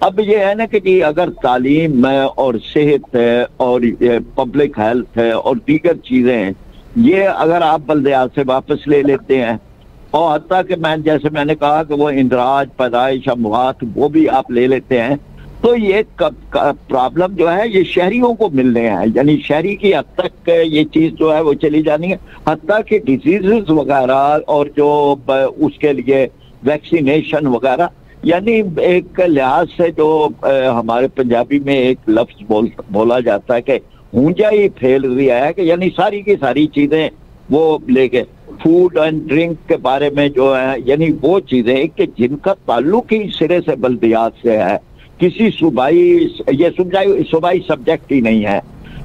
अब ये है ना कि जी अगर तालीम है और सेहत है और पब्लिक हेल्थ है और दीगर चीजें हैं, ये अगर आप बल्दियात से वापस ले लेते हैं और हत्ता कि जैसे मैंने कहा कि वो इंदराज पैदाइश अमवात वो भी आप ले लेते हैं, तो ये प्रॉब्लम जो है ये शहरियों को मिलने हैं। यानी शहरी की हद तक ये चीज जो है वो चली जानी है। हत्ता कि डिजीजेस वगैरह और जो उसके लिए वैक्सीनेशन वगैरह, यानी एक लिहाज से जो हमारे पंजाबी में एक लफ्ज बोला जाता है कि ऊंचा ही फैल रहा है, कि यानी सारी की सारी चीजें वो लेके फूड एंड ड्रिंक के बारे में जो है, यानी वो चीजें कि जिनका ताल्लुक ही सिरे से बल्दियात से है, किसी सूबाई सब्जेक्ट ही नहीं है।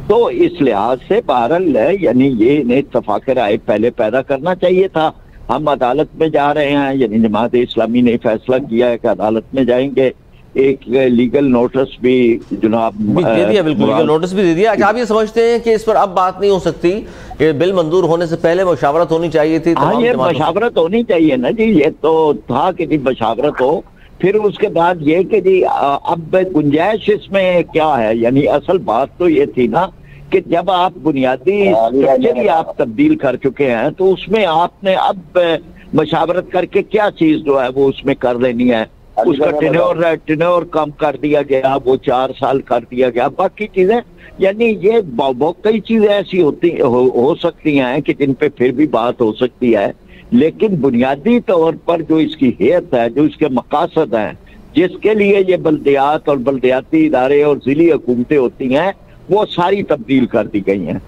तो इस लिहाज से बहरहाल यानी ये इत्तफाक राय पहले पैदा करना चाहिए था। हम अदालत में जा रहे हैं, यानी जमात इस्लामी ने फैसला किया है कि अदालत में जाएंगे। एक लीगल नोटिस भी जनाब दे दिया, बिल्कुल लीगल नोटिस भी दे दिया। अच्छा आप ये समझते हैं कि इस पर अब बात नहीं हो सकती, ये बिल मंजूर होने से पहले मशावरत होनी चाहिए थी? हाँ, ये मशावरत होनी चाहिए ना जी, ये तो था कि जी मशावरत हो। फिर उसके बाद ये कि जी अब गुंजाइश इसमें क्या है, यानी असल बात तो ये थी ना कि जब आप बुनियादी स्ट्रक्चर ही आप तब्दील कर चुके हैं तो उसमें आपने अब मशावरत करके क्या चीज जो है वो उसमें कर लेनी है। उसका टेन्योर कम कर दिया गया, वो 4 साल कर दिया गया, बाकी चीजें यानी ये बहुत कई चीजें ऐसी हो सकती हैं कि जिन पे फिर भी बात हो सकती है, लेकिन बुनियादी तौर पर जो इसकी हैत है, जो इसके मकासद हैं, जिसके लिए ये बल्दियात और बल्दियाती इदारे और जिली हुकूमतें होती हैं, वो सारी तब्दील कर दी गई हैं।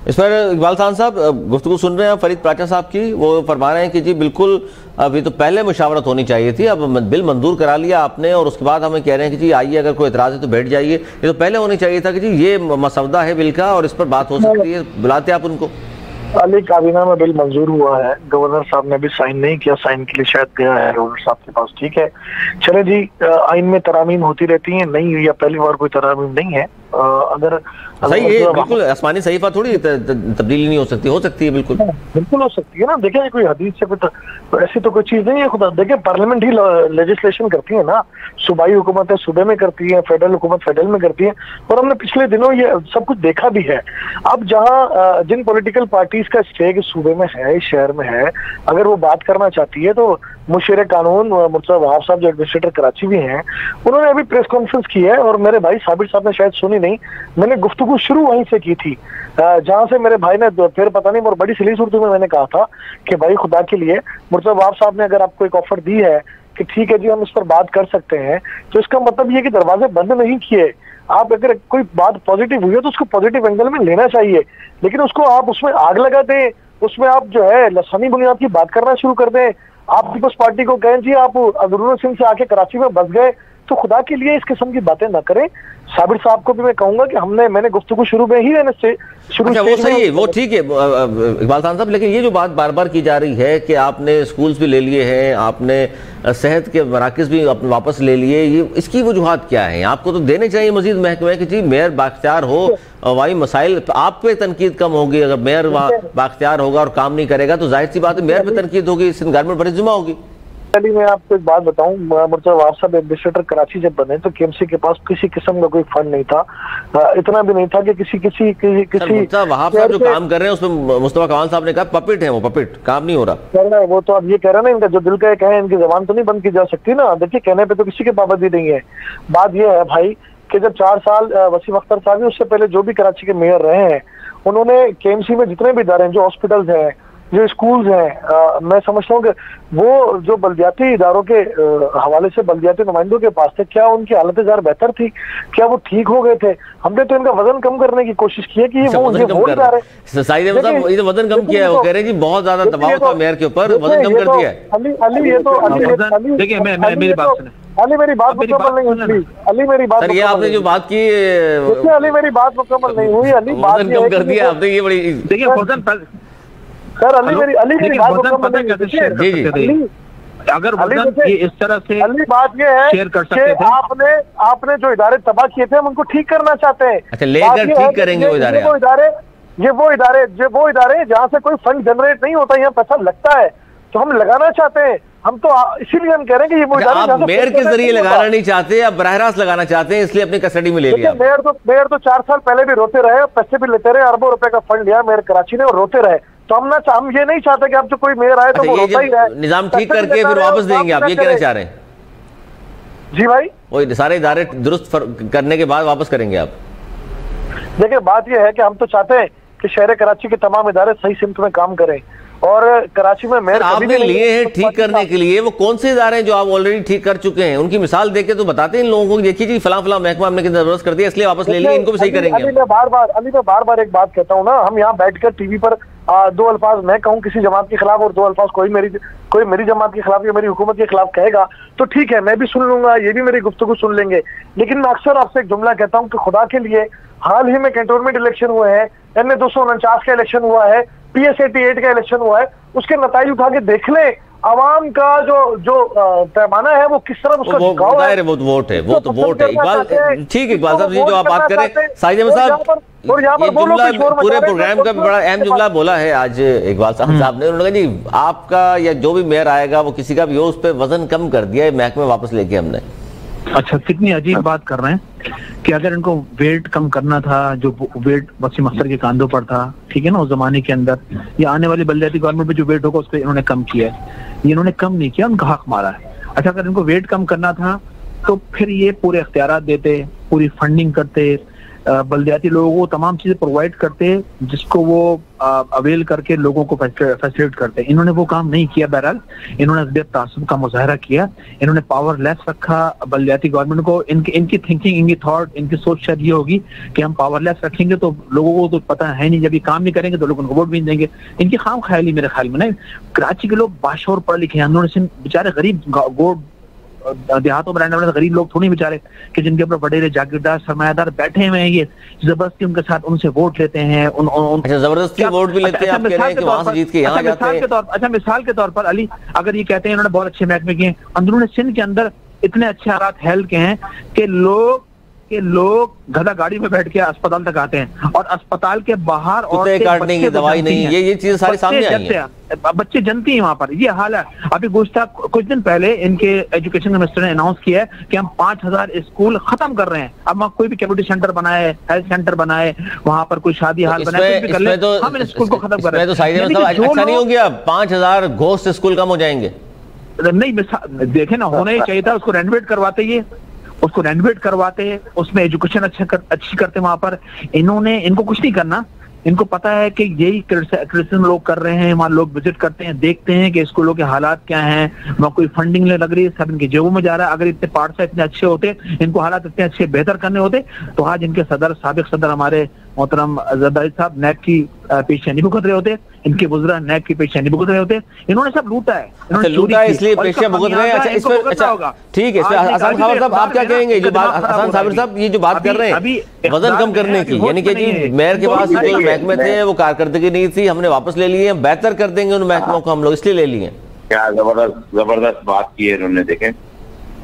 इस पर इकबाल खान साहब गुफ्तगू सुन रहे हैं फरीद पाटिल साहब की, वो फरमा रहे हैं कि जी बिल्कुल अभी तो पहले मुशावरत होनी चाहिए थी, अब बिल मंजूर करा लिया आपने और उसके बाद हमें कह रहे हैं कि जी आइए अगर कोई एतराज़ है तो बैठ जाइए। ये तो पहले होनी चाहिए था कि जी ये मसौदा है बिल का और इस पर बात हो सकती है, बुलाते आप उनको। अली काबीना में बिल मंजूर हुआ है, गवर्नर साहब ने भी साइन नहीं किया, साइन के लिए शायद गया है गवर्नर साहब के पास। ठीक है, चले जी, आइन में तरामीम होती रहती हैं, नहीं हुई या पहली बार कोई तरामीम नहीं है। अगर सही है, बिल्कुल आसमानी सहीफा थोड़ी तब्दीली नहीं हो सकती है, बिल्कुल बिल्कुल हो सकती है ना। देखिए कोई हदीस से कोई ऐसी तो कोई चीज नहीं है खुदा। देखिए पार्लियामेंट ही लेजिस्लेशन करती है ना, सूबाई हुकूमत है सूबे में करती है, फेडरल हुकूमत फेडरल में करती है, और हमने पिछले दिनों ये सब कुछ देखा भी है। अब जहाँ जिन पॉलिटिकल पार्टीज का स्टेक सूबे में है, शहर में है, अगर वो बात करना चाहती है तो मुशीर कानून मुर्तज़ा वहाब साहब जो एडमिनिस्ट्रेटर कराची भी हैं, उन्होंने अभी प्रेस कॉन्फ्रेंस की है, और मेरे भाई साबिर साहब ने शायद सुनी नहीं, मैंने गुफ्तगू शुरू वहीं से की थी, जहां से मेरे भाई ने फिर पता नहीं और बड़ी सलीस उर्दू में मैंने कहा था कि भाई खुदा के लिए मुर्तज़ा वहाब साहब ने अगर आपको एक ऑफर दी है कि ठीक है जी हम इस पर बात कर सकते हैं, तो इसका मतलब ये कि दरवाजे बंद नहीं किए। आप अगर कोई बात पॉजिटिव हुई है तो उसको पॉजिटिव एंगल में लेना चाहिए, लेकिन उसको आप उसमें आग लगा दें, उसमें आप जो है लसानी बुनियाद की बात करना शुरू कर दें। आप पीपल्स पार्टी को कहें जी आप अजहरुल सिंह से आके कराची में बस गए, तो खुदा के लिए इस किस्म की बातें ना करें। साबिर साहब को भी मैं कहूंगा कि मैंने गुफ्तगू शुरू में ही शुरू वो सही है, वो ठीक है इकबाल खान साहब, लेकिन ये जो बात बार बार की जा रही है कि आपने स्कूल्स भी ले लिए हैं, आपने सेहत के मराकज़ भी वापस ले लिए, ये इसकी वजूहात क्या है? आपको तो देने चाहिए मजीद महकमे कि जी मेयर बाख्तियार हो, वही मसाइल आप पे तनकीद कम होगी। अगर मेयर बाख्तियार होगा और काम नहीं करेगा तो जाहिर सी बात है मेयर पे तनकीद होगी, सिंध गवर्नमेंट बड़ी जिम्मा होगी। चलिए मैं आपको एक बात बताऊं, मुर्तज़ा वहाब साहब एडमिनिस्ट्रेटर कराची जब बने तो केएमसी के पास किसी किस्म का कोई फंड नहीं था, इतना भी नहीं था कि किसी वहाब साहब जो काम कर रहे हैं उसमें मुस्तफा कमाल साहब ने कहा पपिट है, वो पपिट काम नहीं हो रहा। वो तो अब ये कह रहे हैं ना, इनका जो दिल का कहे इनकी जबान तो नहीं बंद की जा सकती ना। देखिए कहने पे तो किसी की पाबंदी नहीं है। बात यह है भाई कि जब 4 साल वसीम अख्तर साहब, उससे पहले जो भी कराची के मेयर रहे हैं, उन्होंने केएमसी में जितने भी इदारे हैं, जो हॉस्पिटल्स हैं, जो स्कूल्स हैं, मैं समझता हूँ कि वो जो बल्दियाती इदारों के हवाले से बल्दियाती नुमाइंदों के पास थे, क्या उनकी हालत ज़ार बेहतर थी? क्या वो ठीक हो गए थे? हमने तो इनका वजन कम करने की कोशिश की है कि ये वजन कम किया है। वो कह रहे हैं जी बहुत ज्यादा दबाव था मेयर के ऊपर, वजन कम कर दिया है। अली ये तो देखिए मेरी बात सुने, अली मेरी बात मुकम्मल नहीं हुई, अली मेरी बात सर, ये आपने जो बात की अली मेरी बात मुकम्मल नहीं हुई, अली वजन कम कर दिया आपने, ये बड़ी देखिए सर अली मेरी अगर वजन ये इस तरह से अली बात ये है शेयर कर सकते थे, आपने जो इदारे तबाह किए थे हम उनको ठीक करना चाहते हैं। अच्छा, लेकर ठीक करेंगे वो इदारे जहाँ से कोई फंड जनरेट नहीं होता, यहाँ पैसा लगता है तो हम लगाना चाहते हैं। हम तो इसीलिए हम कह रहे हैं कि ये वो आप मेयर के जरिए लगाना नहीं चाहते, आप बराह रास्त लगाना चाहते हैं, इसलिए अपनी कस्टडी में ले लिया। मेयर तो 4 साल पहले भी रोते रहे, पैसे भी लेते रहे, अरबों रुपए का फंड लिया मेयर कराची ने और रोते रहे। तो हम ये नहीं चाहते कि अब जो कोई मेयर आए तो वो रोता ही रहे। निजाम ठीक करके फिर वापस देंगे, आप ये कहना चाह रहे हैं? जी भाई, वो सारे इदारे दुरुस्त करने के बाद वापस करेंगे आप? देखिए बात ये है कि हम तो चाहते हैं कि शहर कराची के तमाम इदारे सही सिमत में काम करें, और कराची में मेयर आपने लिए हैं ठीक करने के लिए, वो कौन से इदारे हैं जो आप ऑलरेडी ठीक कर चुके हैं? उनकी मिसाल देके तो बताते हैं इन लोगों को, देखिए जी फलां फलां महकमा हमने जबरदस्त कर दिया इसलिए वापस ले लिया, इनको भी सही करेंगे। मैं बार बार एक बात कहता हूँ ना, हम यहाँ बैठकर टीवी पर 2 अल्फाज मैं कहूँ किसी जमात के खिलाफ और 2 अल्फाज कोई मेरी जमात के खिलाफ या मेरी हुकूमत के खिलाफ कहेगा तो ठीक है, मैं भी सुन लूंगा, ये भी मेरी गुफ्तगू सुन लेंगे। लेकिन मैं अक्सर आपसे एक जुमला कहता हूँ कि खुदा के लिए हाल ही में कैंटोनमेंट इलेक्शन हुए हैं, NA 249 का इलेक्शन हुआ है, PS 88 का इलेक्शन हुआ है, उसके नतीजे उठा के देख ले आवाम का जो पैमाना है वो किस तरह उसका झुकाव है। वो वोट है, वो तो वोट है। इकबाल ठीक है, इकबाल साहब ये जो आप बात करें, साहिद अहमद साहब ये जुमला पूरे प्रोग्राम का बड़ा अहम जुमला बोला है आज इकबाल साहब ने। उन्होंने कहा जी आपका या जो भी मेयर आएगा वो किसी का भी हो, उस पर वजन कम कर दिया है महकमे वापस लेके हमने। अच्छा, कितनी अजीब बात कर रहे हैं कि अगर इनको वेट कम करना था, जो वेट वसीम अख्तर के कांधों पर था, ठीक है ना, उस जमाने के अंदर, या आने वाली बल्दियाती गवर्नमेंट में जो वेट होगा उस पर इन्होंने कम किया है। ये इन्होंने कम नहीं किया, उनका हक मारा है। अच्छा, अगर इनको वेट कम करना था तो फिर ये पूरे इख्तियारात देते, पूरी फंडिंग करते, बल्दियाती लोगों को तमाम चीजें प्रोवाइड करते जिसको वो अवेल करके लोगों को फैसिलिटेट करते। इन्होंने वो काम नहीं किया। बहरहाल इन्होंने बेतासुब का मुजाहरा किया, इन्होंने पावरलेस रखा बल्दियाती गवर्नमेंट को। इनकी थिंकिंग, इनकी थॉट, इनकी सोच शायद ये होगी कि हम पावरलेस रखेंगे तो लोगों को तो पता है नहीं, जब ये काम नहीं करेंगे तो लोग उनको वोट भी नहीं देंगे। इनकी खाम ख्याली मेरे ख्याल में नहीं। कराची के लोग बाशौर पढ़े लिखे हैं, बेचारे गरीब देहातों में रहने वाले गरीब लोग थोड़ी बेचारे कि जिनके ऊपर बड़े जागीरदार सरमायादार बैठे हुए हैं, ये जबरदस्ती उनके साथ उनसे वोट लेते हैं। अच्छा, जबरदस्ती वोट भी लेते हैं, आप कह रहे हैं कि वहां से जीत के यहाँ जाते हैं। अच्छा, मिसाल के तौर पर अली, अगर ये कहते हैं इन्होंने बहुत अच्छे महकमे किए, अंदरूनी सिंध के अंदर इतने अच्छे हालात हेल्थ के हैं कि लोग गधा गाड़ी में बैठ के अस्पताल तक आते हैं, और अस्पताल के बाहर कुत्ते काटने की दवाई नहीं, ये चीजें सारी सामने आई हैं। बच्चे जनती हैं वहां पर, ये हाल है। अभी कुछ दिन पहले इनके एजुकेशन मिनिस्टर ने अनाउंस किया है कि हम 5000 स्कूल खत्म कर रहे हैं। अब हम कोई भी कम्युनिटी सेंटर बनाए, हेल्थ सेंटर बनाए, वहां पर कोई शादी हाल बनाए, कुछ भी कर ले, हम इन स्कूल को खत्म कर रहे हैं। तो अच्छा नहीं हो गया? 5000 घोस्ट स्कूल कम हो जाएंगे? नहीं, देखे ना, होना ही चाहिए था। उसको रेनोवेट करवाते, उसमें एजुकेशन अच्छी करते वहां पर। इनको कुछ नहीं करना, इनको पता है कि यही क्रिटिसिज्म लोग कर रहे हैं। वहां लोग विजिट करते हैं, देखते हैं कि स्कूलों के हालात क्या हैं, वहां कोई फंडिंग लग रही है, सब इनकी जेबों में जा रहा है। अगर इतने पाठशाला इतने अच्छे होते, इनको हालात इतने अच्छे बेहतर करने होते, तो आज इनके साबिक सदर हमारे मोहतरम जरदारी साहब नैब की पेशेनी भुगत रहे होते, इनके बुजुर्ग नैब की पेशेनी भुगत रहे होते। इन्होंने सब लूटा है, इसलिए पेशियां भुगत रहे हैं। अच्छा, ठीक है, हसन साहब आप क्या कहेंगे? जो बात हसन साहब ये जो बात कर रहे हैं वजन कम करने की, यानी कि जी मेयर के पास जो महकमे थे वो कारकर्दगी नहीं थी, हमने वापस ले लिए, बेहतर कर देंगे उन महकमों को हम लोग, इसलिए ले लिए। क्या जबरदस्त बात की है इन्होंने। देखें,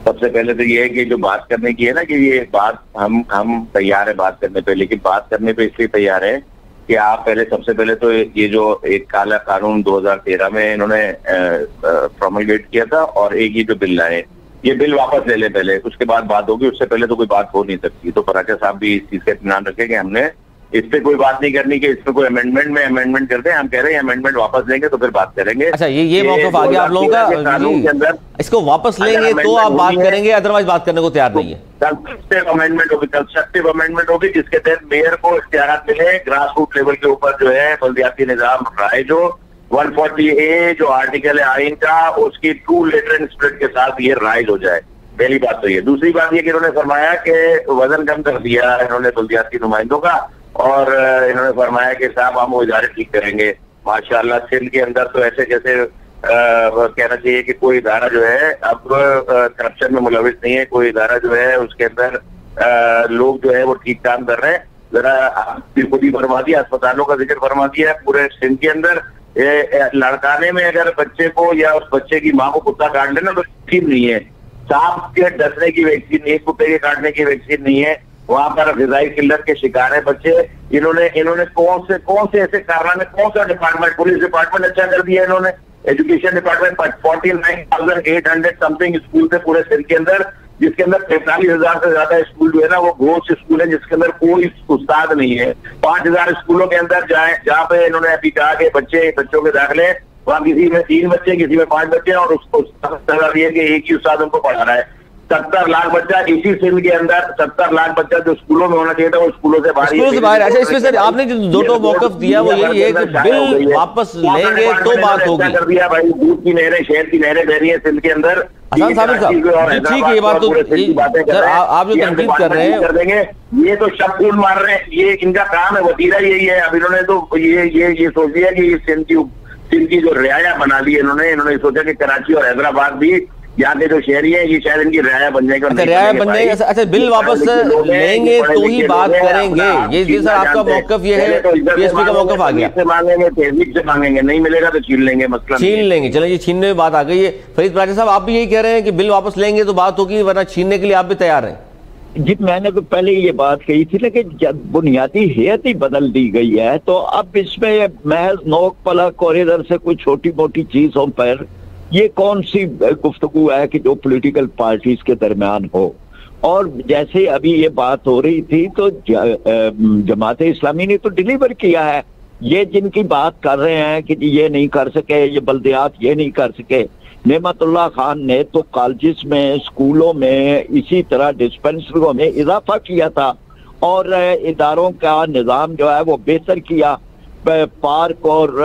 सबसे पहले तो ये है कि जो बात करने की है ना, कि ये बात हम तैयार है बात करने पे, लेकिन बात करने पे इसलिए तैयार है कि आप सबसे पहले तो ये जो एक काला कानून 2013 में इन्होंने प्रोमलगेट किया था, और एक ही जो बिल लाए, ये बिल वापस ले ले पहले, उसके बाद बात होगी, उससे पहले तो कोई बात हो नहीं सकती। तो पराठा साहब भी इस चीज का इत्मीनान रखें कि हमने इस पे कोई बात नहीं करनी कि इसमें कोई अमेंडमेंट करते हैं। हम कह रहे हैं अमेंडमेंट वापस लेंगे तो फिर बात करेंगे। अच्छा, ये मौका आ गया आप लोगों का, इसको वापस लेंगे तो आप बात करेंगे, अदरवाइज बात करने को तैयार नहीं है। कंस्ट्रक्टिव अमेंडमेंट होगी जिसके तहत मेयर को इख्तियार मिले ग्रास रूट लेवल के ऊपर जो है बल्दियाती निजाम राइज हो। 140A जो आर्टिकल है आइन का, उसकी ट्रू लेटर एंड स्पिरिट के साथ ये राइज हो जाए। पहली बात तो ये। दूसरी बात ये कि इन्होंने फरमाया कि वजन कम कर दिया इन्होंने बल्दियाती नुमाइंदों का, और इन्होंने फरमाया कि साहब हम वो इदारे ठीक करेंगे। माशाल्लाह सिंध के अंदर तो ऐसे जैसे कहना चाहिए कि कोई इदारा जो है अब करप्शन में मुलविस नहीं है, कोई इदारा जो है उसके अंदर लोग जो है वो ठीक काम कर रहे हैं। जरा खुद ही फरमा दिया, अस्पतालों का जिक्र फरमा दिया है पूरे सिंध के अंदर। लड़काने में अगर बच्चे को या उस बच्चे की माँ को कुत्ता काट लेना तो वैक्सीन नहीं है, सांप के डसने की वैक्सीन नहीं है, कुत्ते के काटने की वैक्सीन नहीं है। वहां पर गिज़ाई किल्लत के शिकार है बच्चे। इन्होंने कौन से ऐसे कारनामे, कौन सा डिपार्टमेंट, पुलिस डिपार्टमेंट अच्छा कर दिया इन्होंने, एजुकेशन डिपार्टमेंट 49,800 समथिंग स्कूल थे पूरे सिंध के अंदर, जिसके अंदर 43,000 से ज्यादा स्कूल जो है ना वो घोस्ट स्कूल है, जिसके अंदर कोई उस्ताद नहीं है। 5,000 स्कूलों के अंदर जहाँ पे इन्होंने अभी कहा कि बच्चों के दाखिले, वहाँ किसी में 3 बच्चे, किसी में 5 बच्चे, और उसको एक ही उस्ताद उनको पढ़ा रहा है। 70 लाख बच्चा इसी सिंध के अंदर, 70 लाख बच्चा जो स्कूलों में होना चाहिए था वो स्कूलों से बाहर। अच्छा, इसमें सर आपने जो दो मौकफ दिया वो यही है कि बिल वापस लेंगे तो बात होगी। कर दिया भाई, दूध की नहरें, शहर की नहरें बह रही है सिंध के अंदर। हसन साहब ठीक है, ये बात तो सर आप जो तनकीद कर रहे हैं कर देंगे, ये तो शब्द मार रहे हैं, ये इनका काम है, वतीरा यही है। अब इन्होंने तो ये सोच लिया कि सिंध की जो रियाया बना ली इन्होंने सोचा कि कराची और हैदराबाद भी यहाँ के जो शहरी है ये शायद इनकी रियाया बन जाएगा। रियाया बन जाएगी। अच्छा, बिल वापस लेंगे तो ही बात करेंगे, ये सर आपका मौकफ ये है, पीएसपी का मौकफ आ गया। मांगेंगे, तहजीब से मांगेंगे, नहीं मिलेगा तो छीन लेंगे, मसला छीन लेंगे। चलो, ये छीनने में बात आ गई है। फरीद पराठा साहब, आप भी यही कह रहे हैं कि बिल वापस लेंगे तो बात होगी, वरना छीनने के लिए आप भी तैयार हैं? जी, मैंने तो पहले ये बात कही थी ना कि जब बुनियादी हैत ही बदल दी गई है, तो अब इसमें महज नोक पलक और इधर से कोई छोटी मोटी चीजों पर ये कौन सी गुफ्तगू है कि जो पॉलिटिकल पार्टीज के दरमियान हो। और जैसे अभी ये बात हो रही थी तो जमात इस्लामी ने तो डिलीवर किया है। ये जिनकी बात कर रहे हैं कि ये नहीं कर सके, ये बल्दियात ये नहीं कर सके, नेमतुल्लाह खान ने तो कॉलेजेस में, स्कूलों में, इसी तरह डिस्पेंसरियों में इजाफा किया था और इदारों का निज़ाम जो है वो बेहतर किया। पार्क और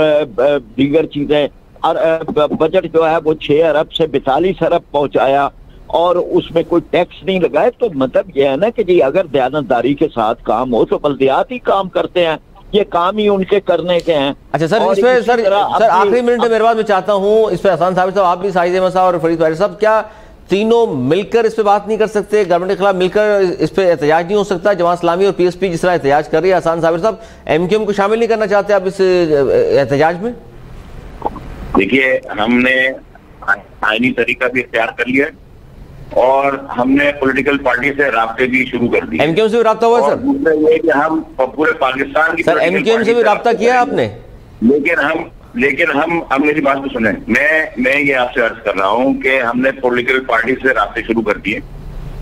दीगर चीजें, बजट जो है वो 6 अरब से 42 अरब पहुंचाया और उसमें कोई टैक्स नहीं लगाए। तो मतलब यह है ना कि जी अगर दयानतदारी के साथ काम हो तो बल्दियात ही काम करते हैं, ये काम ही उनके करने के हैं। अच्छा सर, इसमें सर आखिरी मिनट मेरे बाद मैं चाहता हूँ इस पर हसन साहब आप भी, साहिद अहमद साहब और फरीद पराठा साहब, तीनों मिलकर इस पे बात नहीं कर सकते? गवर्नमेंट के खिलाफ मिलकर इस पे एहतजाज नहीं हो सकता? जमात इस्लामी और पीएसपी जिस तरह एहतजाज कर रही है, हसन साबिर साहब, एमक्यूएम को शामिल नहीं करना चाहते आप इस एहतजाज में? देखिए, हमने आईनी तरीका भी इख्तियार कर लिया और हमने पॉलिटिकल पार्टी से राब्ते भी शुरू कर दिए। एमक्यूएम से भी राब्ता हुआ सर? दूसरा ये कि हम पूरे पाकिस्तान की सर एमक्यूएम से भी राब्ता किया आपने? लेकिन हम अब मेरी बात तो सुने, मैं ये आपसे अर्ज कर रहा हूँ कि हमने पॉलिटिकल पार्टी से रास्ते शुरू कर दिए।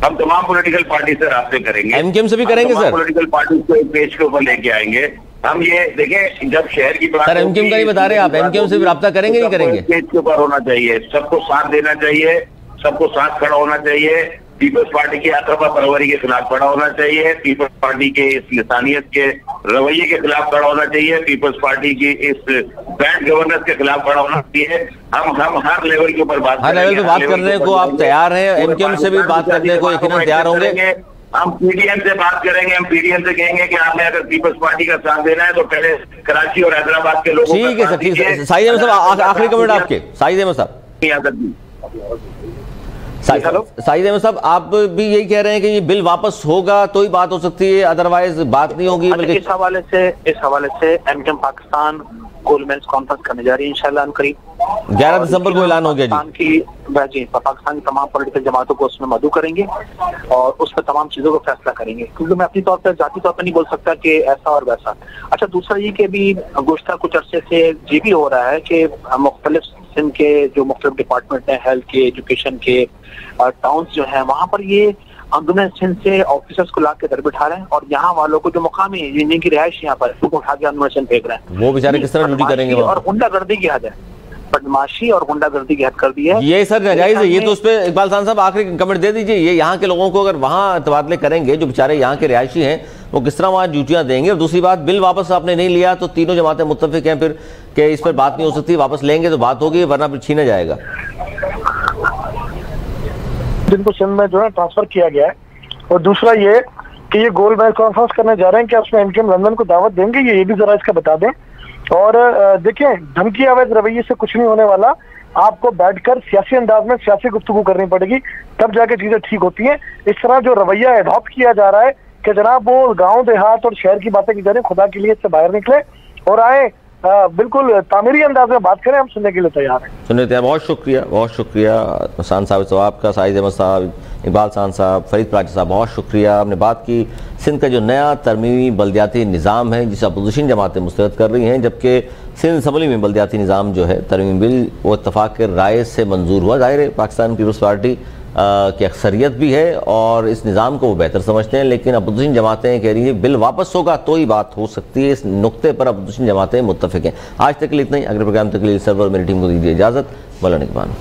हम तमाम पॉलिटिकल पार्टी से रास्ते करेंगे, एमक्यूएम से भी करेंगे सर? पॉलिटिकल पार्टी को एक पेज के ऊपर लेके आएंगे हम। ये देखें, जब शहर की बात, सर एमक्यूएम का ही बता रहे हैं आप, एमक्यूएम से भी राब्ता करेंगे नहीं करेंगे? पेज के ऊपर होना चाहिए, सबको साथ देना चाहिए, सबको साथ खड़ा होना चाहिए। पीपल्स पार्टी की अकबा परवरी के खिलाफ खड़ा होना चाहिए, पीपल्स पार्टी के इस लिसानियत के रवैये के खिलाफ खड़ा होना चाहिए, पीपल्स पार्टी की इस बैड गवर्नेंस के खिलाफ खड़ा होना चाहिए। हम हर लेवल के ऊपर हर लेवल पे बात करने को आप तैयार हैं? एमक्यूएम से भी बात करने को यकीनन तैयार होंगे? हम पीडीएम से बात करेंगे, हम पीडीएम से कहेंगे कि आपने अगर पीपल्स पार्टी का साथ देना है तो पहले कराची और हैदराबाद के लोगों, ठीक है सर, ठीक है। साहिद अहमद साहब, आखिरी कमेंट आपके। साहिद अहमद साहब, साहिद अहमद साहब, आप भी यही कह रहे हैं कि ये बिल वापस होगा तो ही बात हो सकती है, अदरवाइज बात नहीं होगी? बल्कि इस हवाले से एमक्यूएम पाकिस्तान गोलमेंस कॉन्फ्रेंस करने जा रही है इंशाल्लाह करीब 11 दिसंबर को ऐलान हो गया जी। पाकिस्तान की तमाम पॉलिटिकल जमातों को उसमें मदऊ करेंगे और उस पर तमाम चीजों का फैसला करेंगे, क्योंकि मैं अपनी तौर पर जाती तौर पर नहीं बोल सकता कि ऐसा और वैसा। अच्छा, दूसरा ये कि अभी गुज़श्ता कुछ अरसे से ये भी हो रहा है कि मुख्तलिफ सिंध के जो मुख्तलिफ डिपार्टमेंट हैं, हेल्थ के, एजुकेशन के, टाउन्स जो है, वहाँ पर ये अंदरूनी सिंध से ऑफिसर्स को ला के दर बिठा रहे हैं और यहाँ वालों को जो मुकामी है जिनकी रिहाइश यहाँ पर उनको उठा के अंदरूनी सिंध फेंक रहे हैं। वो बेचारे किस तरह ड्यूटी करेंगे? और गुंडागर्दी की हद है, बदमाशी और गुंडागर्दी की हद कर दी है ये सर, नाजायज है ये तो। उस पर इकबाल खान साहब आखिरी कमेंट दे दीजिए। ये यहाँ के लोगों को अगर वहाँ तबादले करेंगे, जो बेचारे यहाँ के रिहायशी हैं, वो किस तरह वहाँ ड्यूटियाँ देंगे? और दूसरी बात, बिल वापस आपने नहीं लिया तो तीनों जमातें मुत्तफिक हैं फिर कि इस पर बात नहीं हो सकती, वापस लेंगे तो बात होगी, वरना फिर छीना जाएगा। जिनको सिंध में जो है ट्रांसफर किया गया है, और दूसरा ये कि ये गोलमेज कॉन्फ्रेंस करने जा रहे हैं, क्या उसमें एमक्यूएम लंदन को दावत देंगे, ये भी जरा इसका बता दें। और देखिए, धमकी अवैध रवैये से कुछ नहीं होने वाला। आपको बैठकर सियासी अंदाज में सियासी गुफ्तगू करनी पड़ेगी, तब जाके चीजें ठीक होती हैं। इस तरह जो रवैया एडॉप्ट किया जा रहा है कि जनाब वो गांव देहात और शहर की बातें की जा रही है, खुदा के लिए इससे बाहर निकले और आए, बिल्कुल तामीरी अंदाज में बात करें, हम सुनने के लिए तैयार हैं। सुनने तैयार। बहुत शुक्रिया हसन साबिर आपका, साहिद अहमद साहब, इकबाल खान साहब, फरीद पराची साहब, बहुत शुक्रिया। हमने बात की सिंध का जो नया तरमीमी बल्दियाती निज़ाम है जिसे अपोजिशन जमातें मुस्तरद कर रही हैं, जबकि सिंध असम्बली में बल्दियाती निज़ाम जो है तरमीमी बिल वो इत्तफाक के राय से मंजूर हुआ। ज़ाहिर है पाकिस्तान पीपल्स पार्टी की अक्सरियत भी है और इस निज़ाम को वो बेहतर समझते हैं, लेकिन अपोजिशन जमातें कह रही हैं बिल वापस होगा तो ही बात हो सकती है। इस नुक्ते पर अपोजिशन जमातें मुत्तफिक हैं। आज तक के लिए इतना ही। अगले प्रोग्राम तक के लिए सर्वर मेरी टीम को दीजिए इजाज़त। मौलाना निगहबान।